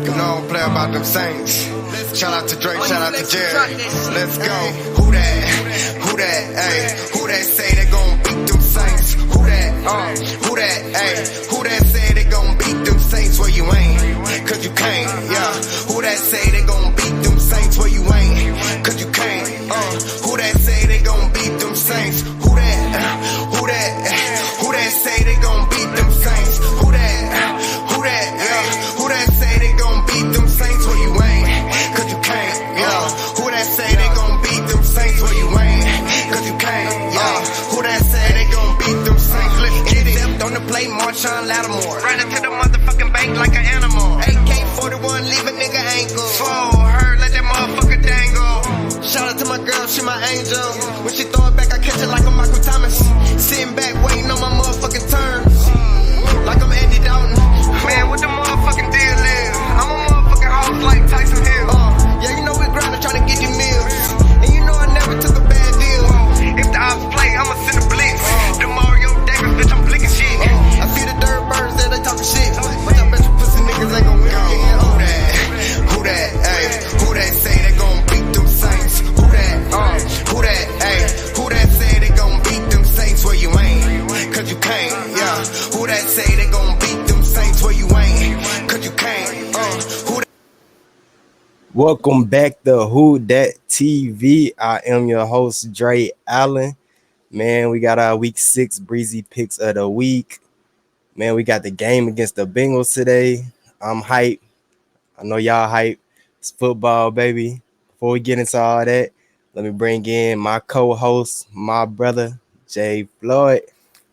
You know I don't play about them Saints. Shout out to Draye, shout out to Jerry. Let's go. Who that? Who that? Ayy. Who that say they gon' beat them Saints? Who that? Who that? Ayy. Who that say they gon' beat them Saints where you ain't? Cause you can't. Yeah. Who that say they gon' beat them Saints where you ain't? Cause you can't. Who that say they gon' beat them Saints? Who that? Who that? Who that say they gon' beat them Saints? Who that? Who that? Yeah. Who that say they gon' beat them Saints where you ain't? Cause you can't. Yeah. Who that say they gon' beat them Saints where you ain't? Cause you can't. Yeah. Who that say they gon' beat them Saints? Let's get it. Stepped on the plate, Marshawn Lattimore. Ran into the motherfucking bank like an animal. AK-41, leave a nigga ankle. Fool, heard, let that motherfucker dangle. Shout out to my girl, she my angel. When she throw it back, I catch it like a Michael Thomas. Sitting back, waiting on my motherfucking turn. Like I'm Andy Dalton. Man, what the motherfucking deal is? I'm a motherfucking house like Tyson Hill. Yeah, you know we grindin' trying to get you meals. And you know I never took a bad deal. If the ops play, I'ma send a blitz. The Mario Davis, bitch, I'm blicking shit. I see the dirt birds there, they talking shit. But I bet you pussy niggas ain't gon' win. Who that? Who that? Ayy. Who that say they gon' beat them Saints? Who that? Who that? Ayy. Who that say they gon' beat them Saints where you ain't? Cause you can't. Yeah. Who that say they gon' beat them Saints where you ain't? Cause you can't. Who that? Welcome back to WhoDatTV. I am your host, Draye Allen. Man, we got our week 6 Breesy Picks of the week. Man, we got the game against the Bengals today. I'm hyped. I know y'all hyped. It's football, baby. Before we get into all that, let me bring in my co-host, my brother, Floyd.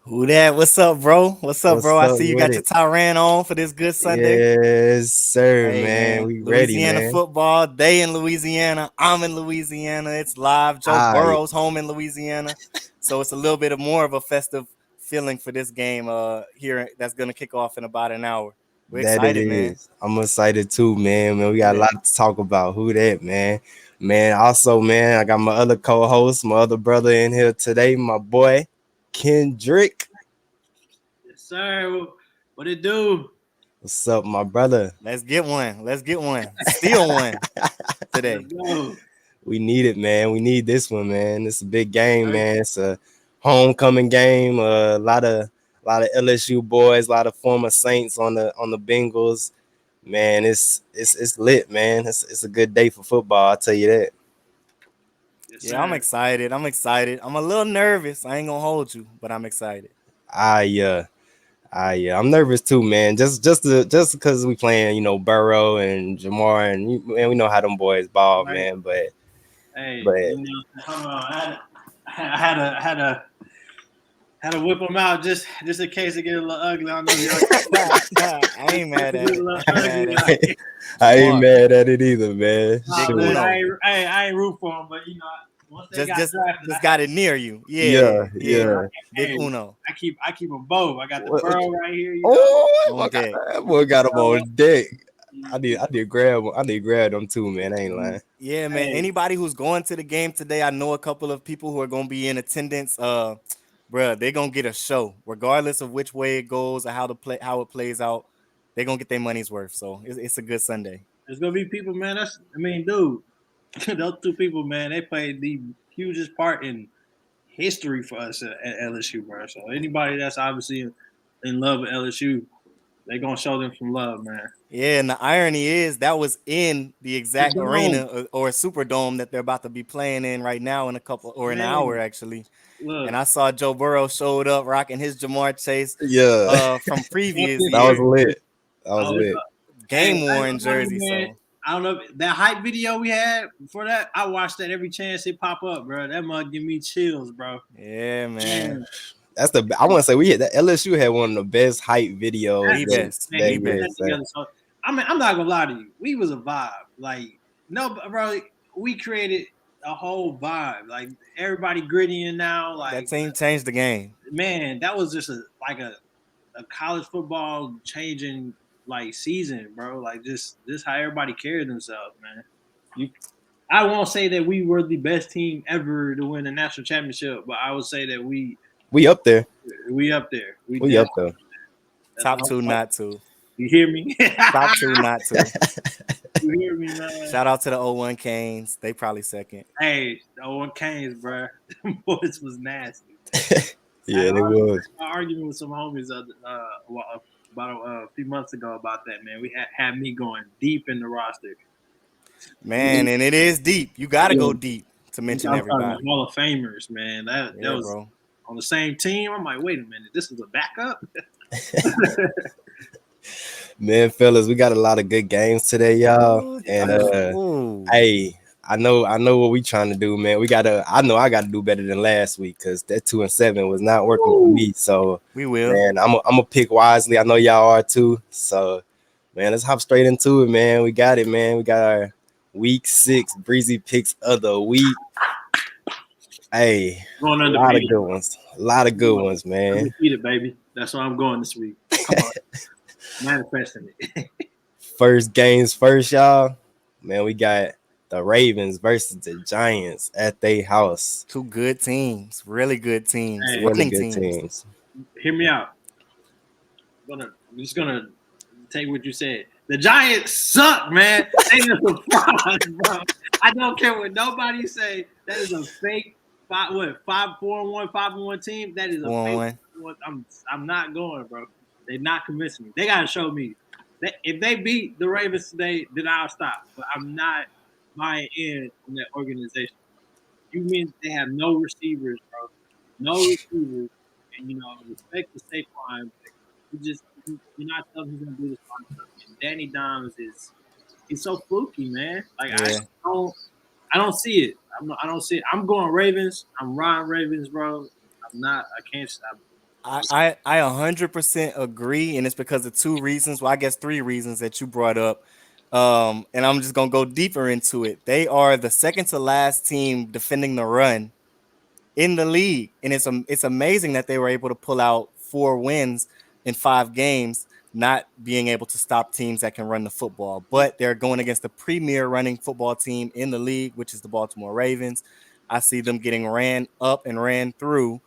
Who that? What's up, bro? What's up, bro? I see you got your Tyran on for this good Sunday. Yes, sir, Hey, man. We Louisiana ready, man. Football. They in Louisiana. I'm in Louisiana. It's live. Joe Burrow's home in Louisiana. So it's a little bit more of a festive feeling for this game here that's going to kick off in about an hour. We're excited, man. I'm excited too, man. We got a lot to talk about. Who that, man? Man, also, man, I got my other co-host, my other brother in here today, my boy, Kendric. Yes, sir. What it do? What's up, my brother? Let's get one. Steal one today. We need it, man. We need this one, man. It's a big game, man. It's a homecoming game. A lot of LSU boys, a lot of former Saints on the Bengals. Man, it's lit, man. It's a good day for football, I'll tell you that. Yes, I'm excited. I'm a little nervous. I ain't gonna hold you, but I'm excited. Yeah. I'm nervous too, man. Just because we playing, Burrow and Jamar, and man, we know how them boys ball, right, man. But hey, hold on. I had to whip them out just in case it get a little ugly. I know I ain't mad at it. I ain't mad at it either, man. I ain't root for them, but once they just got it near you. Yeah. Big Uno. I keep them both. I got the Burrow right here. That boy got him on deck. I did grab them too, man. I ain't lying. Yeah, man. Hey. Anybody who's going to the game today, I know a couple of people who are gonna be in attendance. Bruh, they're gonna get a show, regardless of which way it goes or how it plays out. They're gonna get their money's worth. So it's a good Sunday. There's gonna be people, man. Dude, those two people, man, they played the hugest part in history for us at LSU, bro. So anybody that's obviously in love with LSU, they're gonna show them some love, man. Yeah, and the irony is that was in the exact arena or Superdome that they're about to be playing in right now in an hour, actually. Look. And I saw Joe Burrow showed up rocking his Jamar Chase from previous years. That was lit. Game worn jersey. So I don't know that hype video we had before that. I watched that every chance it pop up, bro. That mug give me chills, bro. Yeah, man. That's I want to say that LSU had one of the best hype videos. So, I'm not gonna lie to you. We was a vibe. Like, no, bro, we created a whole vibe. Like everybody grittying now. Like that team changed the game. Man, that was just a college football changing like season, bro. Like just how everybody carried themselves, man. I won't say that we were the best team ever to win a national championship, but I would say that we up there. We up there. We up there. Top two, not two. You hear me? Stop to, not to. You hear me, man? Shout out to the 01 Canes. They probably second. Hey, the 01 Canes, bro. Them boys was nasty. Yeah, they was. I arguing with some homies about a few months ago about that, man. We had me going deep in the roster. Man, and it is deep. You got to go deep to mention I'm talking about everybody. Hall of Famers, man. That was bro. on the same team. I'm like, wait a minute, this is a backup? Man, fellas, we got a lot of good games today, y'all. And hey, I know what we trying to do, man. I know I gotta do better than last week because that 2-7 was not working for me. So we will. Man, I'm gonna pick wisely. I know y'all are too. So man, let's hop straight into it, man. We got it, man. We got our week 6 Breezy Picks of the week. Hey, a lot of good ones. A lot of good ones, man. Undefeated, baby. That's why I'm going this week. Come on. Manifesting it. First games first, y'all. Man, we got the Ravens versus the Giants at their house. 2 good teams. Really good teams. Hey, really good teams. Hear me out. I'm just gonna take what you said. The Giants suck, man. They just a fraud, bro. I don't care what nobody say. That is a fake 5-4-1, 5-1 team. That is a fake. I'm not going, bro. They're not convincing me. They gotta show me. If they beat the Ravens today, then I'll stop. But I'm not buying in that organization. You mean they have no receivers, bro? No receivers, and respect the Saquon. You're not telling he's gonna do this on stuff. And Danny Dimes he's so fluky, man. Like I don't see it. I don't see it. I'm going Ravens. I'm riding Ravens, bro. I can't stop. I 100% agree, and it's because of 2 reasons. Well, I guess 3 reasons that you brought up. And I'm just gonna go deeper into it. They are the second to last team defending the run in the league, and it's amazing that they were able to pull out 4 wins in 5 games, not being able to stop teams that can run the football. But they're going against the premier running football team in the league, which is the Baltimore Ravens. I see them getting ran up and ran through,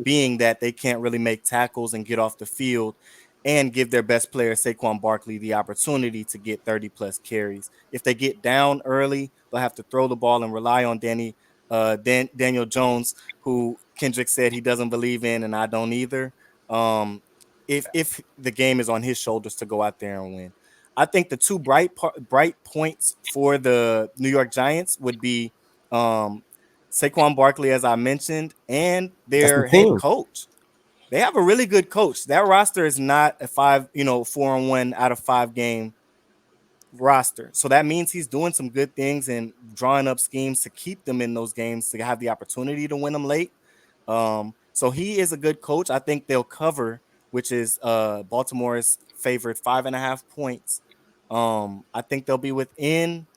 being that they can't really make tackles and get off the field and give their best player, Saquon Barkley, the opportunity to get 30-plus carries. If they get down early, they'll have to throw the ball and rely on Daniel Jones, who Kendric said he doesn't believe in, and I don't either. If the game is on his shoulders to go out there and win. I think the 2 bright points for the New York Giants would be Saquon Barkley, as I mentioned, and their head coach. They have a really good coach. That roster is not a 4-1 out of 5 game roster. So that means he's doing some good things and drawing up schemes to keep them in those games to have the opportunity to win them late. So he is a good coach. I think they'll cover, which is Baltimore's favored 5.5 points. I think they'll be within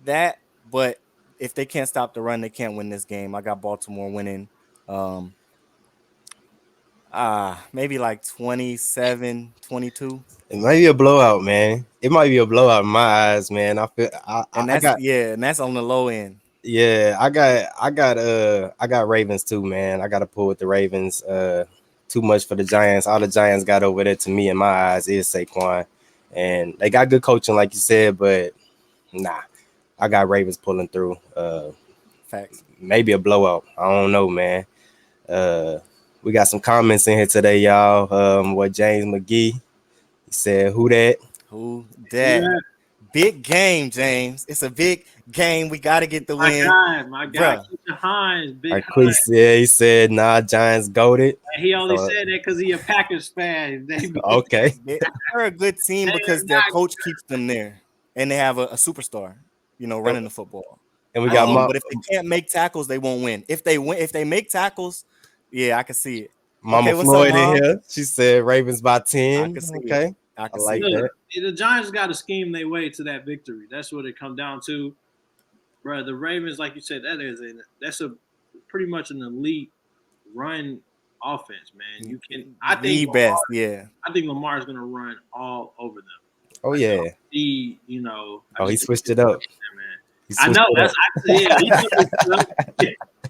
that, but if they can't stop the run, they can't win this game. I got Baltimore winning. Maybe like 27-22. It might be a blowout, man. It might be a blowout in my eyes, man. And that's on the low end. Yeah, I got Ravens too, man. I got to pull with the Ravens. Too much for the Giants. All the Giants got over there, to me, in my eyes, is Saquon, and they got good coaching, like you said. But nah, I got Ravens pulling through. Facts. Maybe a blowout. I don't know, man. We got some comments in here today, y'all. What James McGee, he said, "Who that? Who that? Yeah. Big game, James. It's a big game. We got to get the win. My guy, Hines, big Hines. He said, nah, Giants goaded. He only said that because he a Packers fan. Okay. They're a good team because their coach keeps them there, and they have a superstar, running the football. And we got but if they can't make tackles, they won't win. If they make tackles, yeah, I can see it. Mama Floyd in here. She said Ravens by 10. I can see okay. It. I like that. The Giants got to scheme their way to that victory. That's what it comes down to, bro. The Ravens, like you said, that's a pretty much an elite run offense, man. You can. I think the best. Yeah. I think Lamar's gonna run all over them. Oh yeah. He switched it up. Man. I know.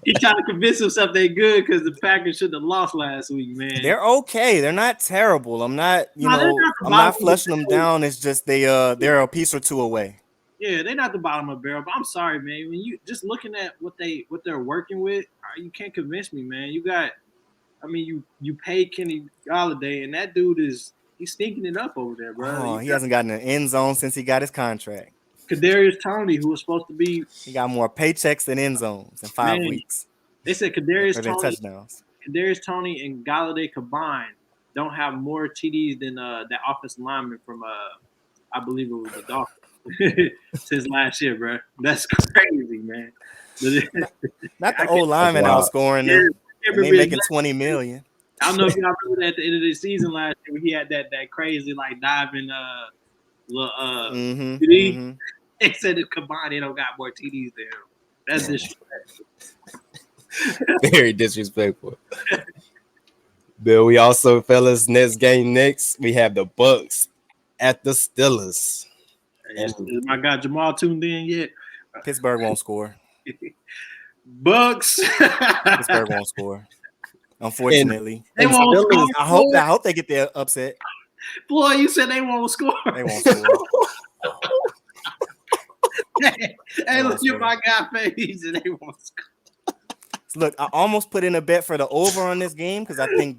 He trying to convince himself they good because the Packers should have lost last week, man. They're okay. They're not terrible. I'm not, they're not the I'm bottom not of the flushing them barrel. down. It's just they're a piece or two away. Yeah, they're not the bottom of the barrel, but I'm sorry, man. When you just looking at what they're working with, you can't convince me, man. You pay Kenny Galladay, and that dude he's stinking it up over there, bro. Oh, he hasn't gotten an end zone since he got his contract. Kadarius Toney, who was supposed to be, he got more paychecks than end zones in 5 weeks. They said Kadarius Toney, touchdowns. Kadarius Toney and Galladay combined don't have more TDs than that offensive lineman from I believe it was the Dolphins since last year, bro. That's crazy, man. Not the old lineman outscoring them. They making $20 million. I don't know if y'all remember that at the end of the season last year when he had that crazy like diving TD. They said that combined they don't got more TDs there. That's disrespectful. Very disrespectful. Bill, we also, fellas, next we have the Bucks at the Steelers. Is my guy Jamal tuned in yet? Pittsburgh won't score. Bucks. Pittsburgh won't score. Unfortunately, they won't score. I hope they get their upset. Floyd, you said they won't score. They won't score. Hey, look at my guy face, and they won't score. Look, I almost put in a bet for the over on this game because I think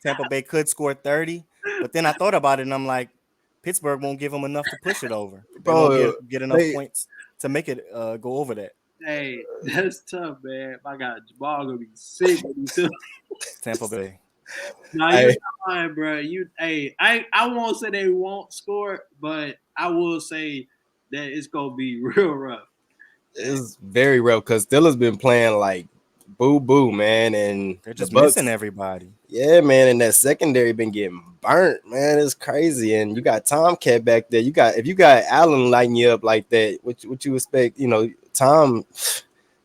Tampa Bay could score 30. But then I thought about it, and I'm like, Pittsburgh won't give them enough to push it over. They won't get enough points to make it go over that. Hey, that's tough, man. My God, Jamal gonna be sick. Tampa Bay. Nah, you're not lying, bro. I won't say they won't score, but I will say that it's gonna be real rough. It's very rough because Steelers been playing like boo, man, and they're just missing everybody. Yeah, man, and that secondary been getting burnt, man. It's crazy, and you got Tomcat back there. If you got Allen lighting you up like that, what you expect? Tom,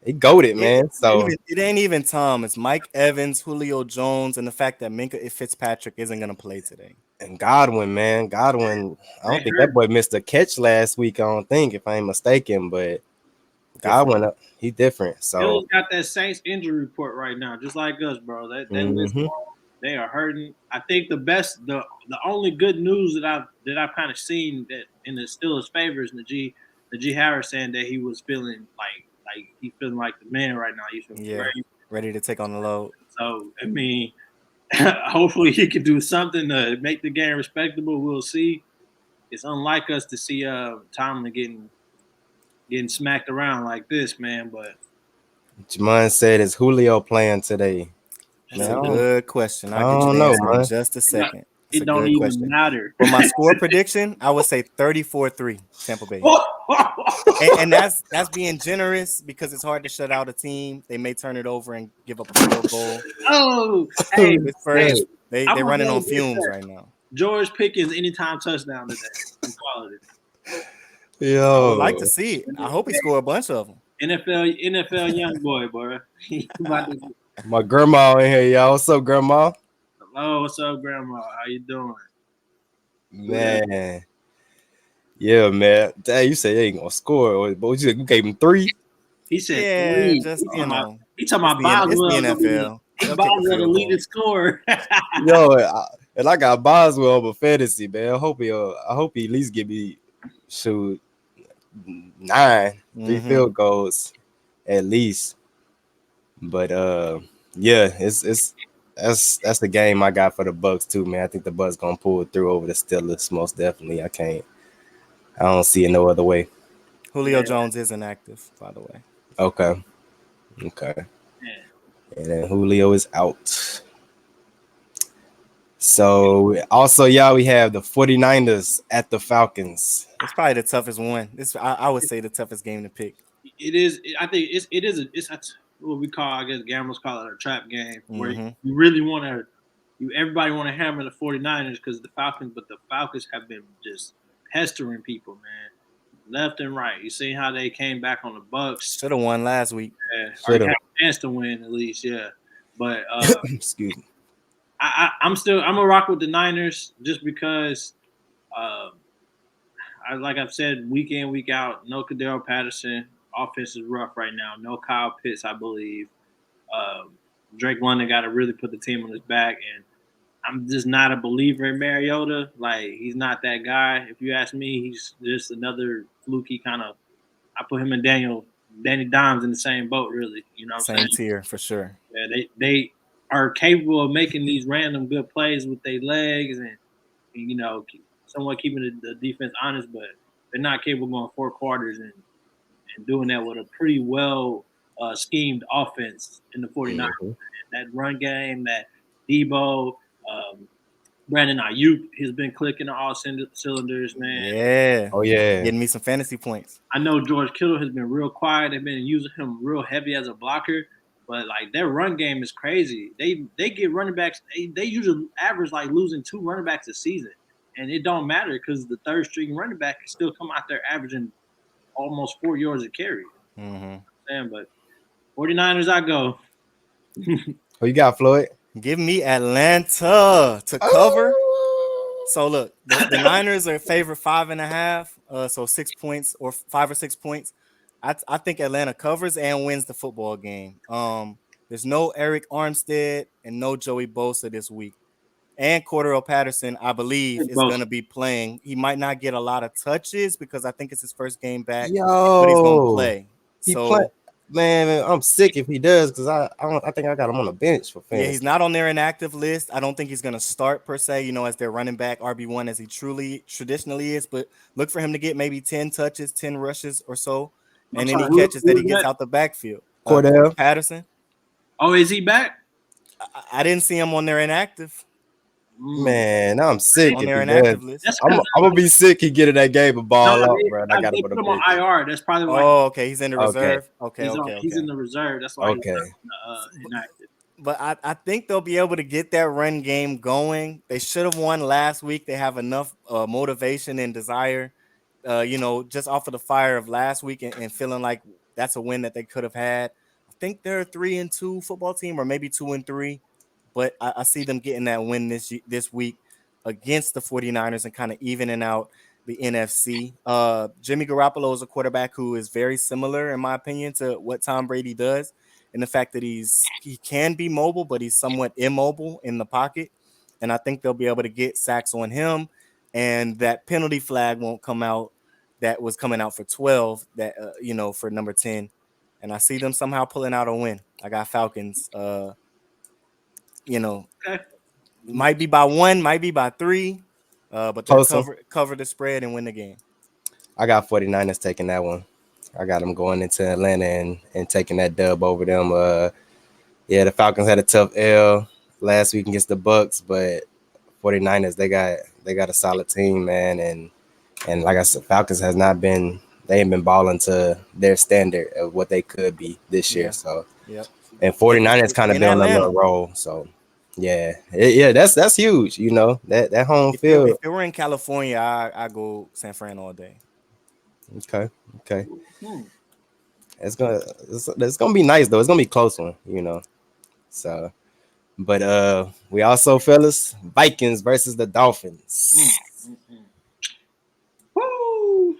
he goated, man. So it ain't even Tom. It's Mike Evans, Julio Jones, and the fact that Minkah Fitzpatrick isn't gonna play today. And Godwin, man, I don't think that boy missed a catch last week. I don't think, if I ain't mistaken, but Godwin, he's different. So he got that Saints injury report right now, just like us, bro. They are hurting. I think the only good news that I've kind of seen that in the Steelers' favor is Najee Harris saying that he was feeling like he's feeling like the man right now. He's feeling ready to take on the load. So I mean, hopefully he can do something to make the game respectable. We'll see. It's unlike us to see Tomlin getting smacked around like this, man. But Jamon said, "Is Julio playing today?" That's a good question. I don't know, man. In just a second. It don't even matter. For my score prediction, I would say 34-3 Tampa Bay. and that's being generous because it's hard to shut out a team. They may turn it over and give up a field goal. Oh, hey, they're running on fumes right now. George Pickens anytime touchdown today. Quality. Yo, I would like to see it. I hope he score a bunch of them. NFL young boy. My grandma in here, y'all. What's up, grandma? Hello, what's up, grandma? How you doing? Man. Yeah, man. Dang, you said they ain't gonna score, but you gave him 3? He said 3. Just he talking about Boswell. It's the NFL. Boswell the leading scorer. Yo, and I got Boswell over fantasy, man. I hope he at least give me 9, 3 field goals at least. But yeah, that's the game I got for the Bucks too, man. I think the Bucks gonna pull it through over the Steelers, most definitely. I don't see it no other way. Julio Jones is inactive, by the way. Okay. And then Julio is out. So also, y'all, we have the 49ers at the Falcons. It's probably the toughest one. I would say the toughest game to pick. It is. I think it's what we call, I guess gamblers call it a trap game, where you really everybody want to hammer the 49ers because the Falcons have been just pestering people, man, left and right. You see how they came back on the Bucks. Should have won last week. Yeah, had a chance to win at least, yeah. But excuse me. I'm gonna rock with the Niners just because, like I've said, week in, week out, no Cordero Patterson. offense is rough right now. No Kyle Pitts, I believe. Drake London got to really put the team on his back, and I'm just not a believer in Mariota. Like, he's not that guy. If you ask me, he's just another fluky kind of. I put him and Danny Dimes in the same boat, really. You know what I'm Same saying? tier for sure. Yeah, they are capable of making these random good plays with their legs and somewhat keeping the defense honest, but they're not capable of going 4 quarters and doing that with a pretty well schemed offense in the 49ers. Mm-hmm. That run game, that Debo, Brandon Ayuk has been clicking on all cylinders, man. Yeah. Oh yeah. Getting me some fantasy points. I know George Kittle has been real quiet. They've been using him real heavy as a blocker, but like their run game is crazy. They get running backs. They usually average like losing 2 running backs a season, and it don't matter because the third string running back can still come out there averaging almost 4 yards a carry. Mm-hmm. But 49ers, I go. Who you got, Floyd? Give me Atlanta to cover. So look, the Niners are favored 5.5, so 6 points or 5 or 6 points. I think Atlanta covers and wins the football game. There's no Eric Armstead and no Joey Bosa this week. And Cordero Patterson, I believe, is going to be playing. He might not get a lot of touches because I think it's his first game back, but he's going to play. Man, I'm sick if he does because I think I got him on the bench for fantasy. Yeah, he's not on their inactive list. I don't think he's going to start per se, as their running back RB1 as he traditionally is. But look for him to get maybe 10 touches, 10 rushes or so, and any catches that he gets out the backfield. Cordell Patterson. Oh, is he back? I didn't see him on their inactive. Man, I'm sick. On their inactive list. I'm gonna be sick. He get in that game and ball up, bro. I got to put him on IR. That's probably why. Oh, okay. He's in the reserve. Okay. He's in the reserve. That's why. Okay. He's inactive. But I think they'll be able to get that run game going. They should have won last week. They have enough motivation and desire, just off of the fire of last week and feeling like that's a win that they could have had. I think they're a 3-2 football team, or maybe 2-3. But I see them getting that win this week against the 49ers and kind of evening out the NFC. Jimmy Garoppolo is a quarterback who is very similar, in my opinion, to what Tom Brady does, in the fact that he can be mobile, but he's somewhat immobile in the pocket. And I think they'll be able to get sacks on him, and that penalty flag won't come out that was coming out for 12, that for number 10. And I see them somehow pulling out a win. I got Falcons. Okay. Might be by 1, might be by 3, but they'll cover the spread and win the game. I got 49ers taking that one. I got them going into Atlanta and taking that dub over them. The Falcons had a tough L last week against the Bucks, but 49ers, they got a solid team, man. And like I said, Falcons they ain't been balling to their standard of what they could be this year. So yep. And 49ers kind of been on a little roll. So that's huge. That home field. If it were in California, I go San Fran all day. Okay. It's gonna be nice though. It's gonna be a close one, So, but we also, fellas, Vikings versus the Dolphins. Woo!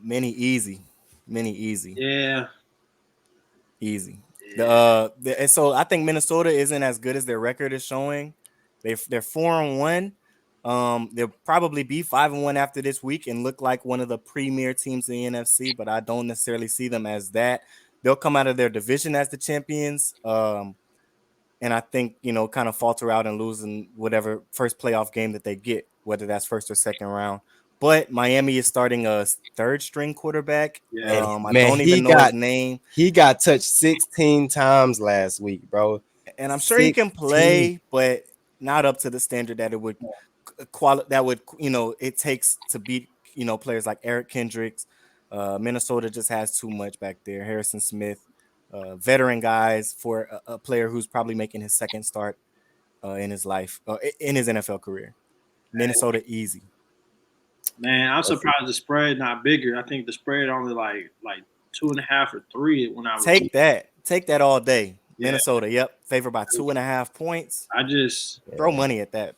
Many easy. Yeah. Easy. So I think Minnesota isn't as good as their record is showing. They're 4-1. They'll probably be 5-1 after this week and look like one of the premier teams in the NFC, but I don't necessarily see them as that. They'll come out of their division as the champions. And I think, kind of falter out and losing whatever first playoff game that they get, whether that's first or second round. But Miami is starting a third string quarterback. Yeah. I don't even know his name. He got touched 16 times last week, bro. And I'm sure he can play, but not up to the standard that it would it takes to beat, players like Eric Kendricks. Minnesota just has too much back there. Harrison Smith, veteran guys for a player who's probably making his second start in his life, in his NFL career. Minnesota easy. Man, I'm surprised the spread not bigger. I think the spread only like 2.5 or 3 when I was take that all day. Yeah. Minnesota, yep, favored by 2.5 points. I just throw money at that.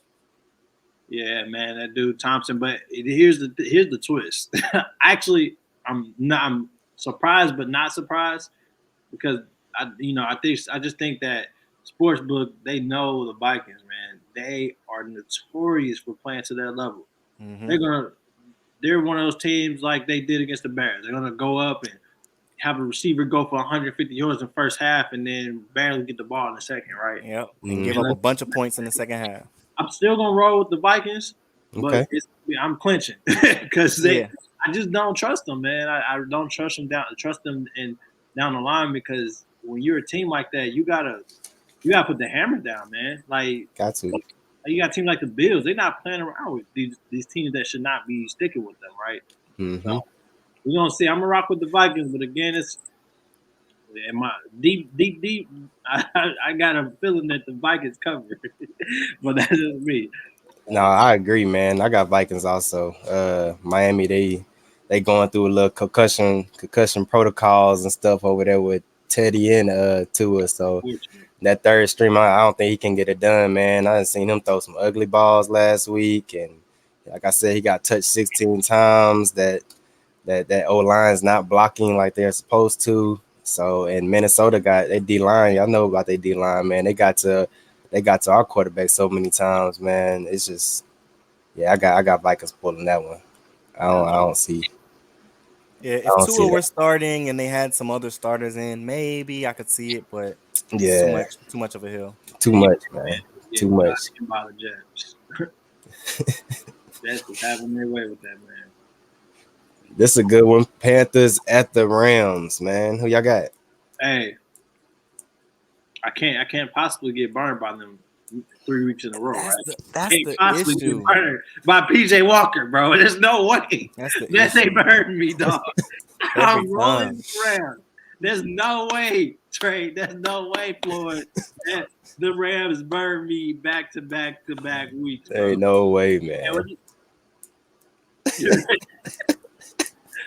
Yeah, man, that dude Thompson. But here's the twist. Actually, I'm surprised but not surprised because I just think that sportsbook they know the Vikings, man. They are notorious for playing to that level. Mm-hmm. They're one of those teams like they did against the Bears. They're gonna go up and have a receiver go for 150 yards in the first half and then barely get the ball in the second, right? Yep. And give up a bunch of points in the second half. I'm still gonna roll with the Vikings, but Okay. I'm clinching because Yeah. I just don't trust them, man. I don't trust them and down the line because when you're a team like that, you gotta put the hammer down, man. Like Got to. you got a team like the Bills, they're not playing around with these teams that should not be sticking with them, right? Mm-hmm. So we're gonna see. I'm gonna rock with the Vikings, but again, it's in my deep. I got a feeling that the Vikings cover, but that's just me. No, I agree, man. I got Vikings also. Miami, they going through a little concussion protocols and stuff over there with Teddy and Tua. So that third stream, I don't think he can get it done, man. I done seen him throw some ugly balls last week, and like I said, he got touched 16 times. That O line's not blocking like they're supposed to. So and Minnesota got their D line. Y'all know about their D line, man. They got to our quarterback so many times, man. It's just yeah, I got Vikings pulling that one. I don't see Yeah, I if don't see Tua were that. starting and they had some other starters in, maybe I could see it, but it's Yeah, too much of a hill. too Yeah, much, man. man. Yeah, Too much. by the Jets. That's just having their way with that, man. This is a good one. Panthers at the Rams, man. Who y'all got? Hey, I can't possibly get burned by them 3 weeks in a row, right? That's Can't the possibly get issue. burned by PJ Walker, bro. There's no way That's the that they issue. burned me, dog. Every I'm rolling time. around. There's no way, Trey. There's no way, Floyd. That the Rams burned me back to back to back weeks, There bro. ain't no way, And man.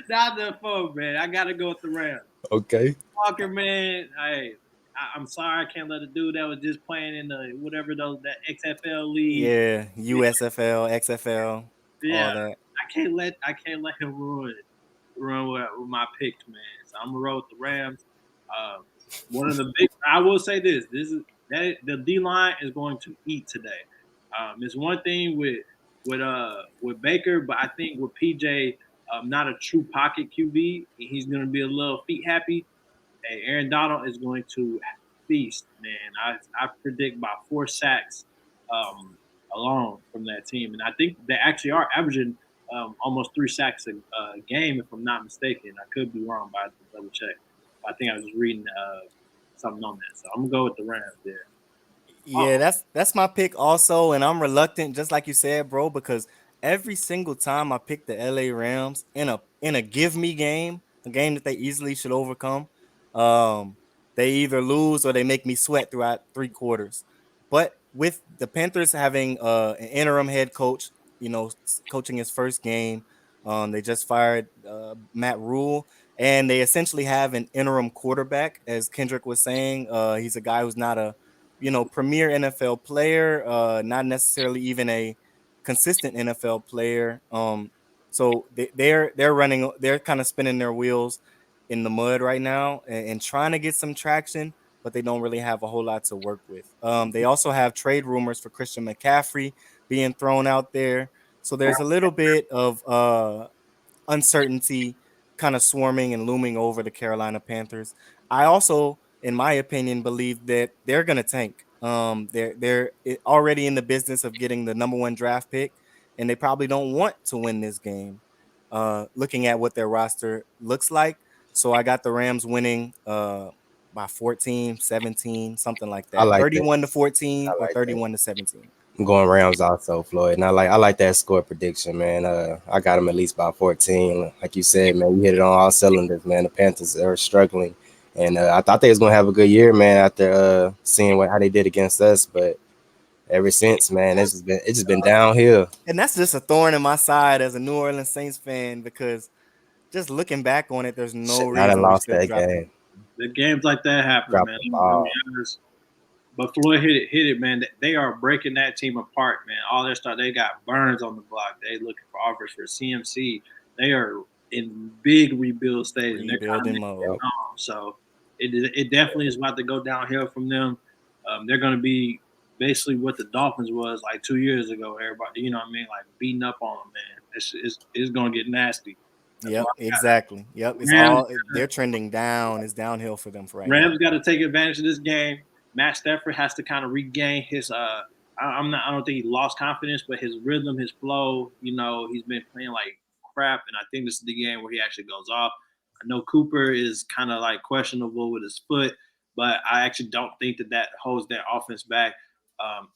not the phone, man. I gotta go with the Rams. Okay. Walker, man. I'm sorry, I can't let a dude that was just playing in the whatever that XFL league. Yeah, USFL, XFL, Yeah, all that. I can't let him ruin with my picks, man. So I'm gonna roll with the Rams. One of the big. I will say this. This is that the D line is going to eat today. It's one thing with Baker, but I think with PJ, not a true pocket QB, he's going to be a little feet happy. Hey, Aaron Donald is going to feast, man. I predict about 4 sacks um, alone from that team, and I think they actually are averaging almost 3 sacks a game, if I'm not mistaken. I could be wrong, but I have to double check. I think I was just reading something on that, so I'm gonna go with the Rams there. Yeah, that's my pick also, and I'm reluctant, just like you said, bro, because every single time I pick the LA Rams in a give me game, a game that they easily should overcome, um, they either lose or they make me sweat throughout 3 quarters. But with the Panthers having an interim head coach, coaching his first game, they just fired Matt Rule, and they essentially have an interim quarterback, as Kendric was saying. He's a guy who's not a premier NFL player, not necessarily even a consistent NFL player. So they're kind of spinning their wheels in the mud right now and trying to get some traction, but they don't really have a whole lot to work with. They also have trade rumors for Christian McCaffrey being thrown out there. So there's a little bit of uncertainty kind of swarming and looming over the Carolina Panthers. I also, in my opinion, believe that they're going to tank. They're already in the business of getting the number one draft pick, and they probably don't want to win this game. Looking at what their roster looks like, so I got the Rams winning by 14, 17, something like I that. like that. 31 to 14 I or like that. 31 to 17. I'm going Rams also, Floyd. And I like that score prediction, man. I got them at least by 14. Like you said, man, you hit it on all cylinders, man. The Panthers are struggling. And I thought they was gonna have a good year, man, after seeing how they did against us. But ever since, man, it's just been downhill. And that's just a thorn in my side as a New Orleans Saints fan because just looking back on it, there's no Shit, I done reason we lost should have that dropped game. them. The games like that happen, Dropped man. the Let me ball. be honest. But Floyd hit it, man. They are breaking that team apart, man. All their stuff, they got Burns on the block. They looking for offers for CMC. They are in big rebuild stage. And they're Rebuilding mode. So it definitely is about to go downhill from them. They're going to be basically what the Dolphins was like 2 years ago. Everybody, you know what I mean, like beating up on them, man. It's going to get nasty. Yep, exactly. Yep, it's Rams, they're trending down. It's downhill for them for right Rams now. got to take advantage of this game. Matt Stafford has to kind of regain his. I don't think he lost confidence, but his rhythm, his flow. You know, he's been playing like crap, and I think this is the game where he actually goes off. I know Cooper is kind of like questionable with his foot, but I actually don't think that holds their offense back.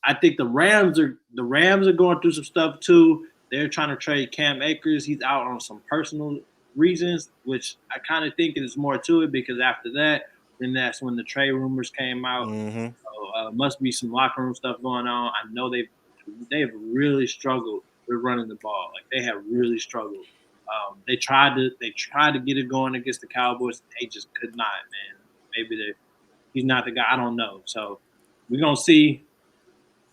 I think the Rams are going through some stuff too. They're trying to trade Cam Akers. He's out on some personal reasons, which I kind of think there's more to it because after that, then that's when the trade rumors came out. Mm-hmm. So must be some locker room stuff going on. I know they've really struggled with running the ball. Like they have really struggled. They tried to get it going against the Cowboys. They just could not, man. Maybe he's not the guy. I don't know. So we're gonna see.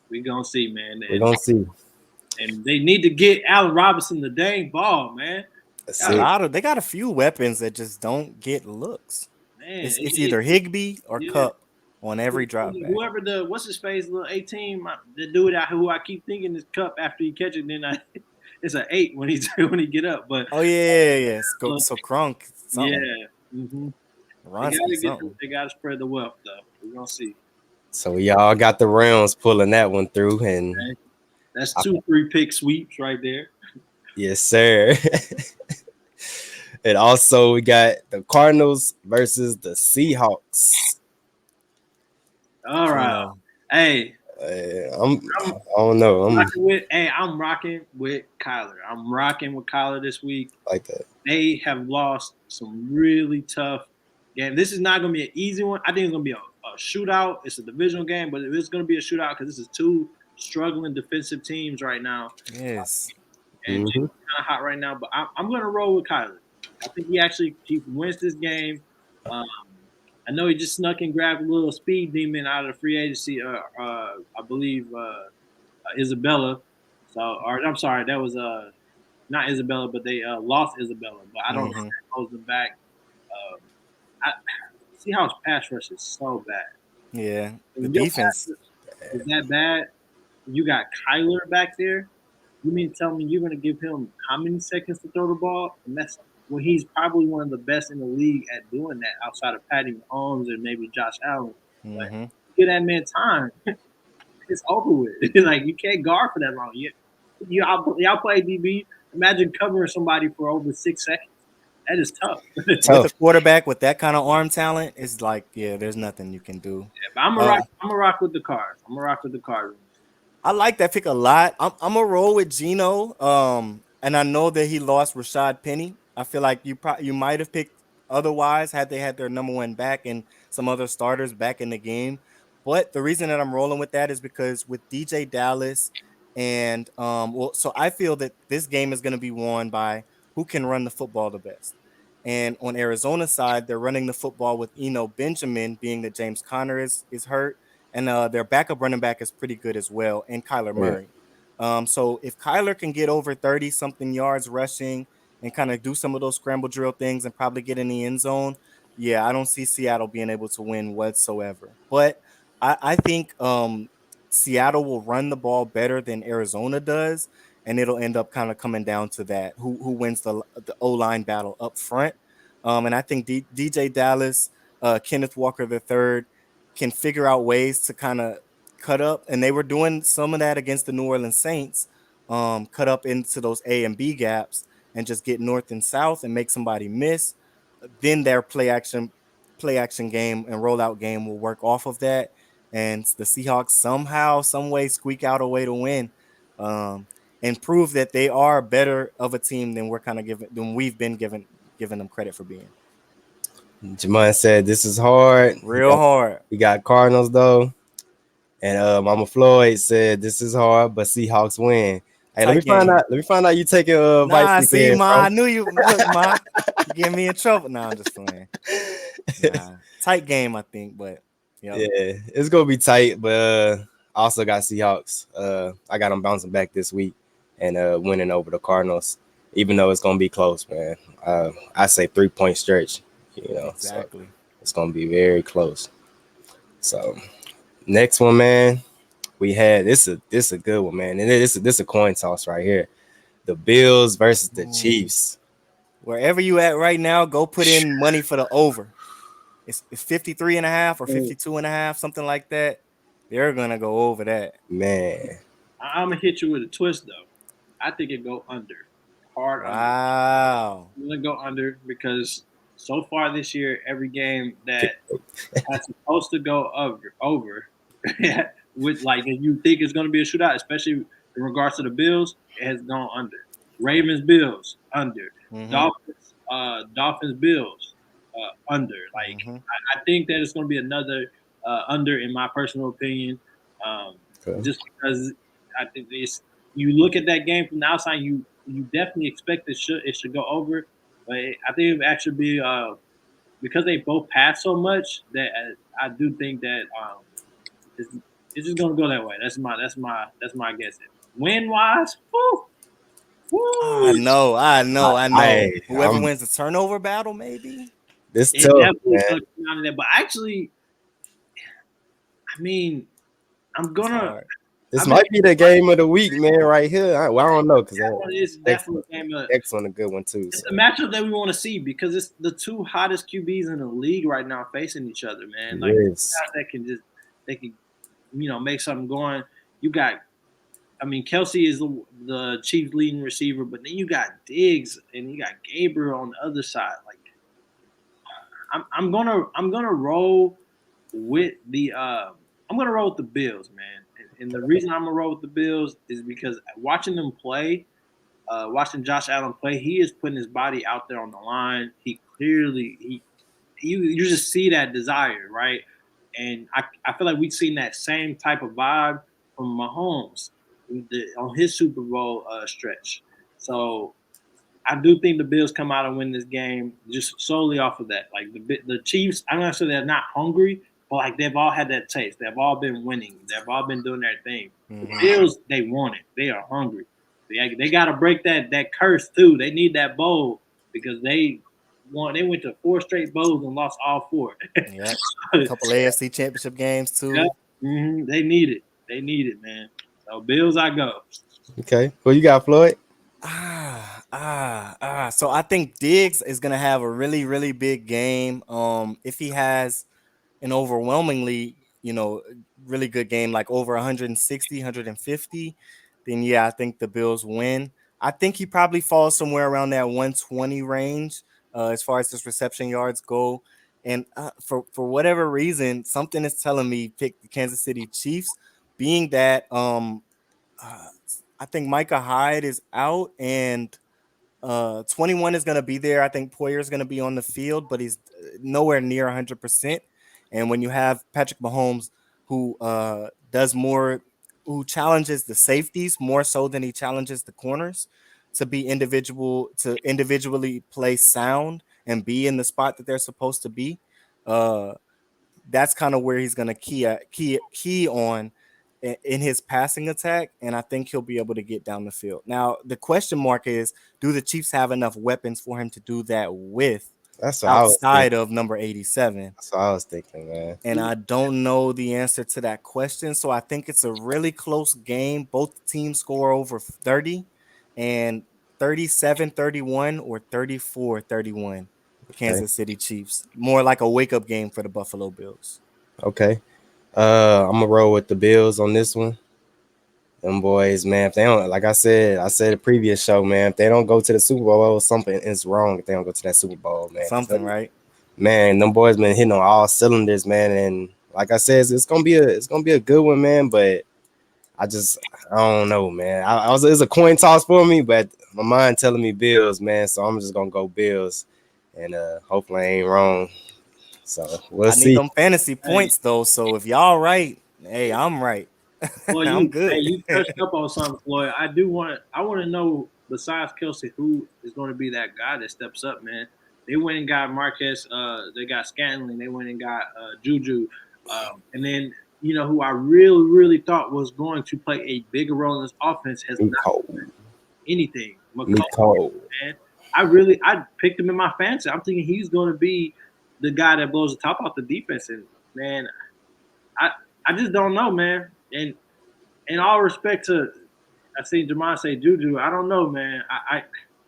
We're gonna see, man. We're gonna see. And they need to get Allen Robinson the dang ball, man. They got a few weapons that just don't get looks. Man, it's either Higbee or Cup on every drop back. Whoever what's his face, little 18, the dude who I keep thinking is Cup after he catch it, then it's an 8 when he get up. But yeah. So Crunk, something. Yeah. Mm-hmm. They gotta spread the wealth though. We're gonna see. So we all got the Rams pulling that one through, and that's 2-3 pick sweeps right there. Yes, sir. And also we got the Cardinals versus the Seahawks. All right. Hey. I don't know. I'm rocking with Kyler. I'm rocking with Kyler this week. Like that. They have lost some really tough games. This is not going to be an easy one. I think it's going to be a shootout. It's a divisional game, but it's going to be a shootout because this is two struggling defensive teams right now. Yes. And kind of hot right now, but I'm going to roll with Kyler. I think he wins this game. I know he just snuck and grabbed a little speed demon out of the free agency. I believe Isabella. I'm sorry, that was not Isabella, but they lost Isabella. But I don't know if that holds them back. Seahawks pass rush is so bad. Yeah, the defense is that bad. You got Kyler back there. You mean to tell me you're going to give him how many seconds to throw the ball? And that's when he's probably one of the best in the league at doing that outside of Patty Mahomes and maybe Josh Allen. But give that man time. It's over with. Like, you can't guard for that long. Y'all play DB. Imagine covering somebody for over 6 seconds. That is tough. With a quarterback with that kind of arm talent, it's like, there's nothing you can do. Yeah, but I'm a rock with the Cards. I'm a rock with the Cards. I like that pick a lot. I'm gonna roll with Geno. And I know that he lost Rashad Penny. I feel like you might have picked otherwise had they had their number one back and some other starters back in the game. But the reason that I'm rolling with that is because with DJ Dallas and so I feel that this game is going to be won by who can run the football the best. And on Arizona's side, they're running the football with Eno Benjamin, being that James Conner is hurt. And their backup running back is pretty good as well, and Kyler Murray. So if Kyler can get over 30-something yards rushing and kind of do some of those scramble drill things and probably get in the end zone, I don't see Seattle being able to win whatsoever. But I think Seattle will run the ball better than Arizona does, and it'll end up kind of coming down to that, who wins the O-line battle up front. And I think DJ Dallas, Kenneth Walker III, can figure out ways to kind of cut up, and they were doing some of that against the New Orleans Saints, cut up into those A and B gaps and just get north and south and make somebody miss. Then their play action game and rollout game will work off of that, and the Seahawks somehow, some way squeak out a way to win, and prove that they are better of a team than we've been giving them credit for being. Jamon said this is hard. Hard. We got Cardinals though. And Mama Floyd said this is hard, but Seahawks win. Hey, let me find out you taking advice. See, Ma, I knew you. Look, Ma, you getting me in trouble. Nah, I'm just playing. Tight game, I think, but yeah, it's gonna be tight. But I also got Seahawks. I got them bouncing back this week and winning over the Cardinals. even though it's gonna be close, man. I say 3-point stretch. So Exactly. it's gonna be very close. So next one, man. We had this a good one, man, and this a coin toss right here. The Bills versus the Ooh. Chiefs. Wherever you at right now, go put in money for the over. It's 53 and a half or 52 and a half, something like that. They're gonna go over that. Man, I'm gonna hit you with a twist though. I think it go under, hard under. Wow. I'm gonna go under because so far this year, every game that has supposed to go over, with like if you think it's gonna be a shootout, especially in regards to the Bills, it has gone under. Ravens Bills under. Mm-hmm. Dolphins Bills under. Like Mm-hmm. I think that it's gonna be another under in my personal opinion. Um, okay. just because I think it's you look at that game from the outside, you definitely expect it should go over, but I think it would actually be because they both pass so much that I do think that it's, it's just gonna go that way. That's my guess. Win wise, woo, I woo. know, I know, I know. Whoever I'm wins the turnover battle, maybe. this It tough, definitely man. could come out of that. But actually, I mean, I'm It's gonna. hard. This I've been might be the game of the week, man, right here. I don't know because that one is next definitely one, game of. next one a good one too. It's So the matchup that we want to see because it's the two hottest QBs in the league right now facing each other, man. Like yes, guys that can just they can make something going. You got, I mean, Kelsey is the Chiefs' leading receiver, but then you got Diggs and you got Gabriel on the other side. Like I'm gonna roll with the I'm gonna roll with the Bills, man. And the reason I'm gonna roll with the Bills is because watching them play, watching Josh Allen play, he is putting his body out there on the line. He clearly you just see that desire, right? And I feel like we've seen that same type of vibe from Mahomes on his Super Bowl stretch. So I do think the Bills come out and win this game just solely off of that. Like the Chiefs, I'm not sure they're not hungry, but like they've all had that taste. They've all been winning. They've all been doing their thing. The Mm-hmm. Bills, they want it. They are hungry. They got to break that curse too. They need that bowl because they went to 4 straight bowls and lost all 4. Yep. Couple AFC championship games Yeah. too. They need it. They need it, man. So Bills, I go. okay. Who you got, Floyd? So I think Diggs is gonna have a really, really big game. If he has an overwhelmingly, really good game, like over 160, 150, then yeah, I think the Bills win. I think he probably falls somewhere around that 120 range as far as his reception yards go. And for whatever reason, something is telling me pick the Kansas City Chiefs, being that uh, I think Micah Hyde is out and 21 is going to be there. I think Poyer is going to be on the field, but he's nowhere near 100%. And when you have Patrick Mahomes, who does more, who challenges the safeties more so than he challenges the corners to be to individually play sound and be in the spot that they're supposed to be. Uh, that's kind of where he's going to key on in his passing attack, and I think he'll be able to get down the field. Now, the question mark is, do the Chiefs have enough weapons for him to do that with That's what I was outside thinking. of number 87? That's what I was thinking, man. And I don't know the answer to that question, so I think it's a really close game. Both teams score over 30 and 37-31 or 34-31. Okay, Kansas City Chiefs. More like a wake-up game for the Buffalo Bills. okay. I'm gonna roll with the Bills on this one. Them boys, man. If they don't, like I said the previous show, man. If they don't go to the Super Bowl, something is wrong. If they don't go to that Super Bowl, man. 'Cause Something, right? man, them boys been hitting on all cylinders, man. And like I said, it's gonna be a good one, man. But I don't know, man. It's a coin toss for me, but my mind telling me Bills, man. So I'm just gonna go Bills, and hopefully I ain't wrong. So we'll I need see. them fantasy Hey, points though. So if y'all right, hey, I'm right. well, I'm you good. touched up on something, Floyd. I want to know besides Kelsey, who is going to be that guy that steps up, man. They went and got Marquez. They got Scantling. They went and got Juju, and then who I really really thought was going to play a bigger role in this offense has Too not cold. done anything. Miko. Man. I picked him in my fantasy. I'm thinking he's going to be the guy that blows the top off the defense. And man, I I just don't know, man. And in all respect to, I see Jamon say Juju. I don't know, man. I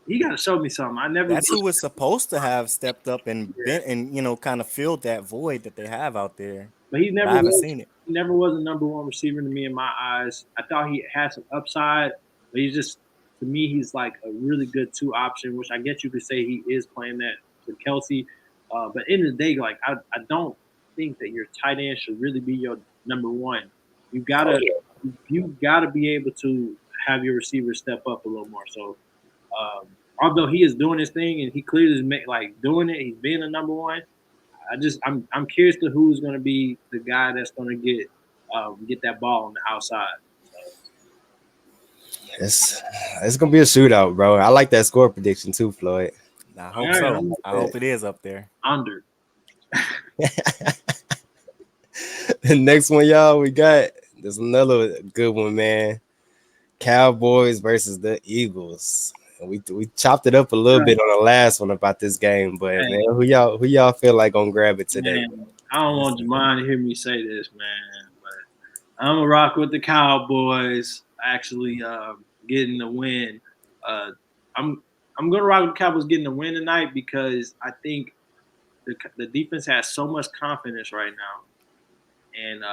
he got to show me something. I never. That's who was supposed to have stepped up and Yeah. been and kind of filled that void that they have out there. But he But never I haven't was. seen it. He never was a number one receiver to me in my eyes. I thought he had some upside, but he's just to me he's like a really good two option, which I guess you could say he is playing that with Kelsey. But in the day, like I don't think that your tight end should really be your number one. You gotta you gotta be able to have your receiver step up a little more. So although he is doing his thing and he clearly is like doing it, he's being a number one. I'm curious to who's going to be the guy that's going to get that ball on the outside. It's gonna be a shootout, bro. I like that score prediction too, Floyd. I All hope right, so. I hope it is up there. Under. The next one, y'all, we got there's another good one, man. Cowboys versus the Eagles. We chopped it up a little bit on the last one about this game, but Hey. man, who y'all feel like gonna grab it today? Man, I don't want Jamon to hear me say this, man, but I'm gonna rock with the Cowboys. Actually, getting the win. I'm gonna rock with the Cowboys getting the win tonight because I think the defense has so much confidence right now, and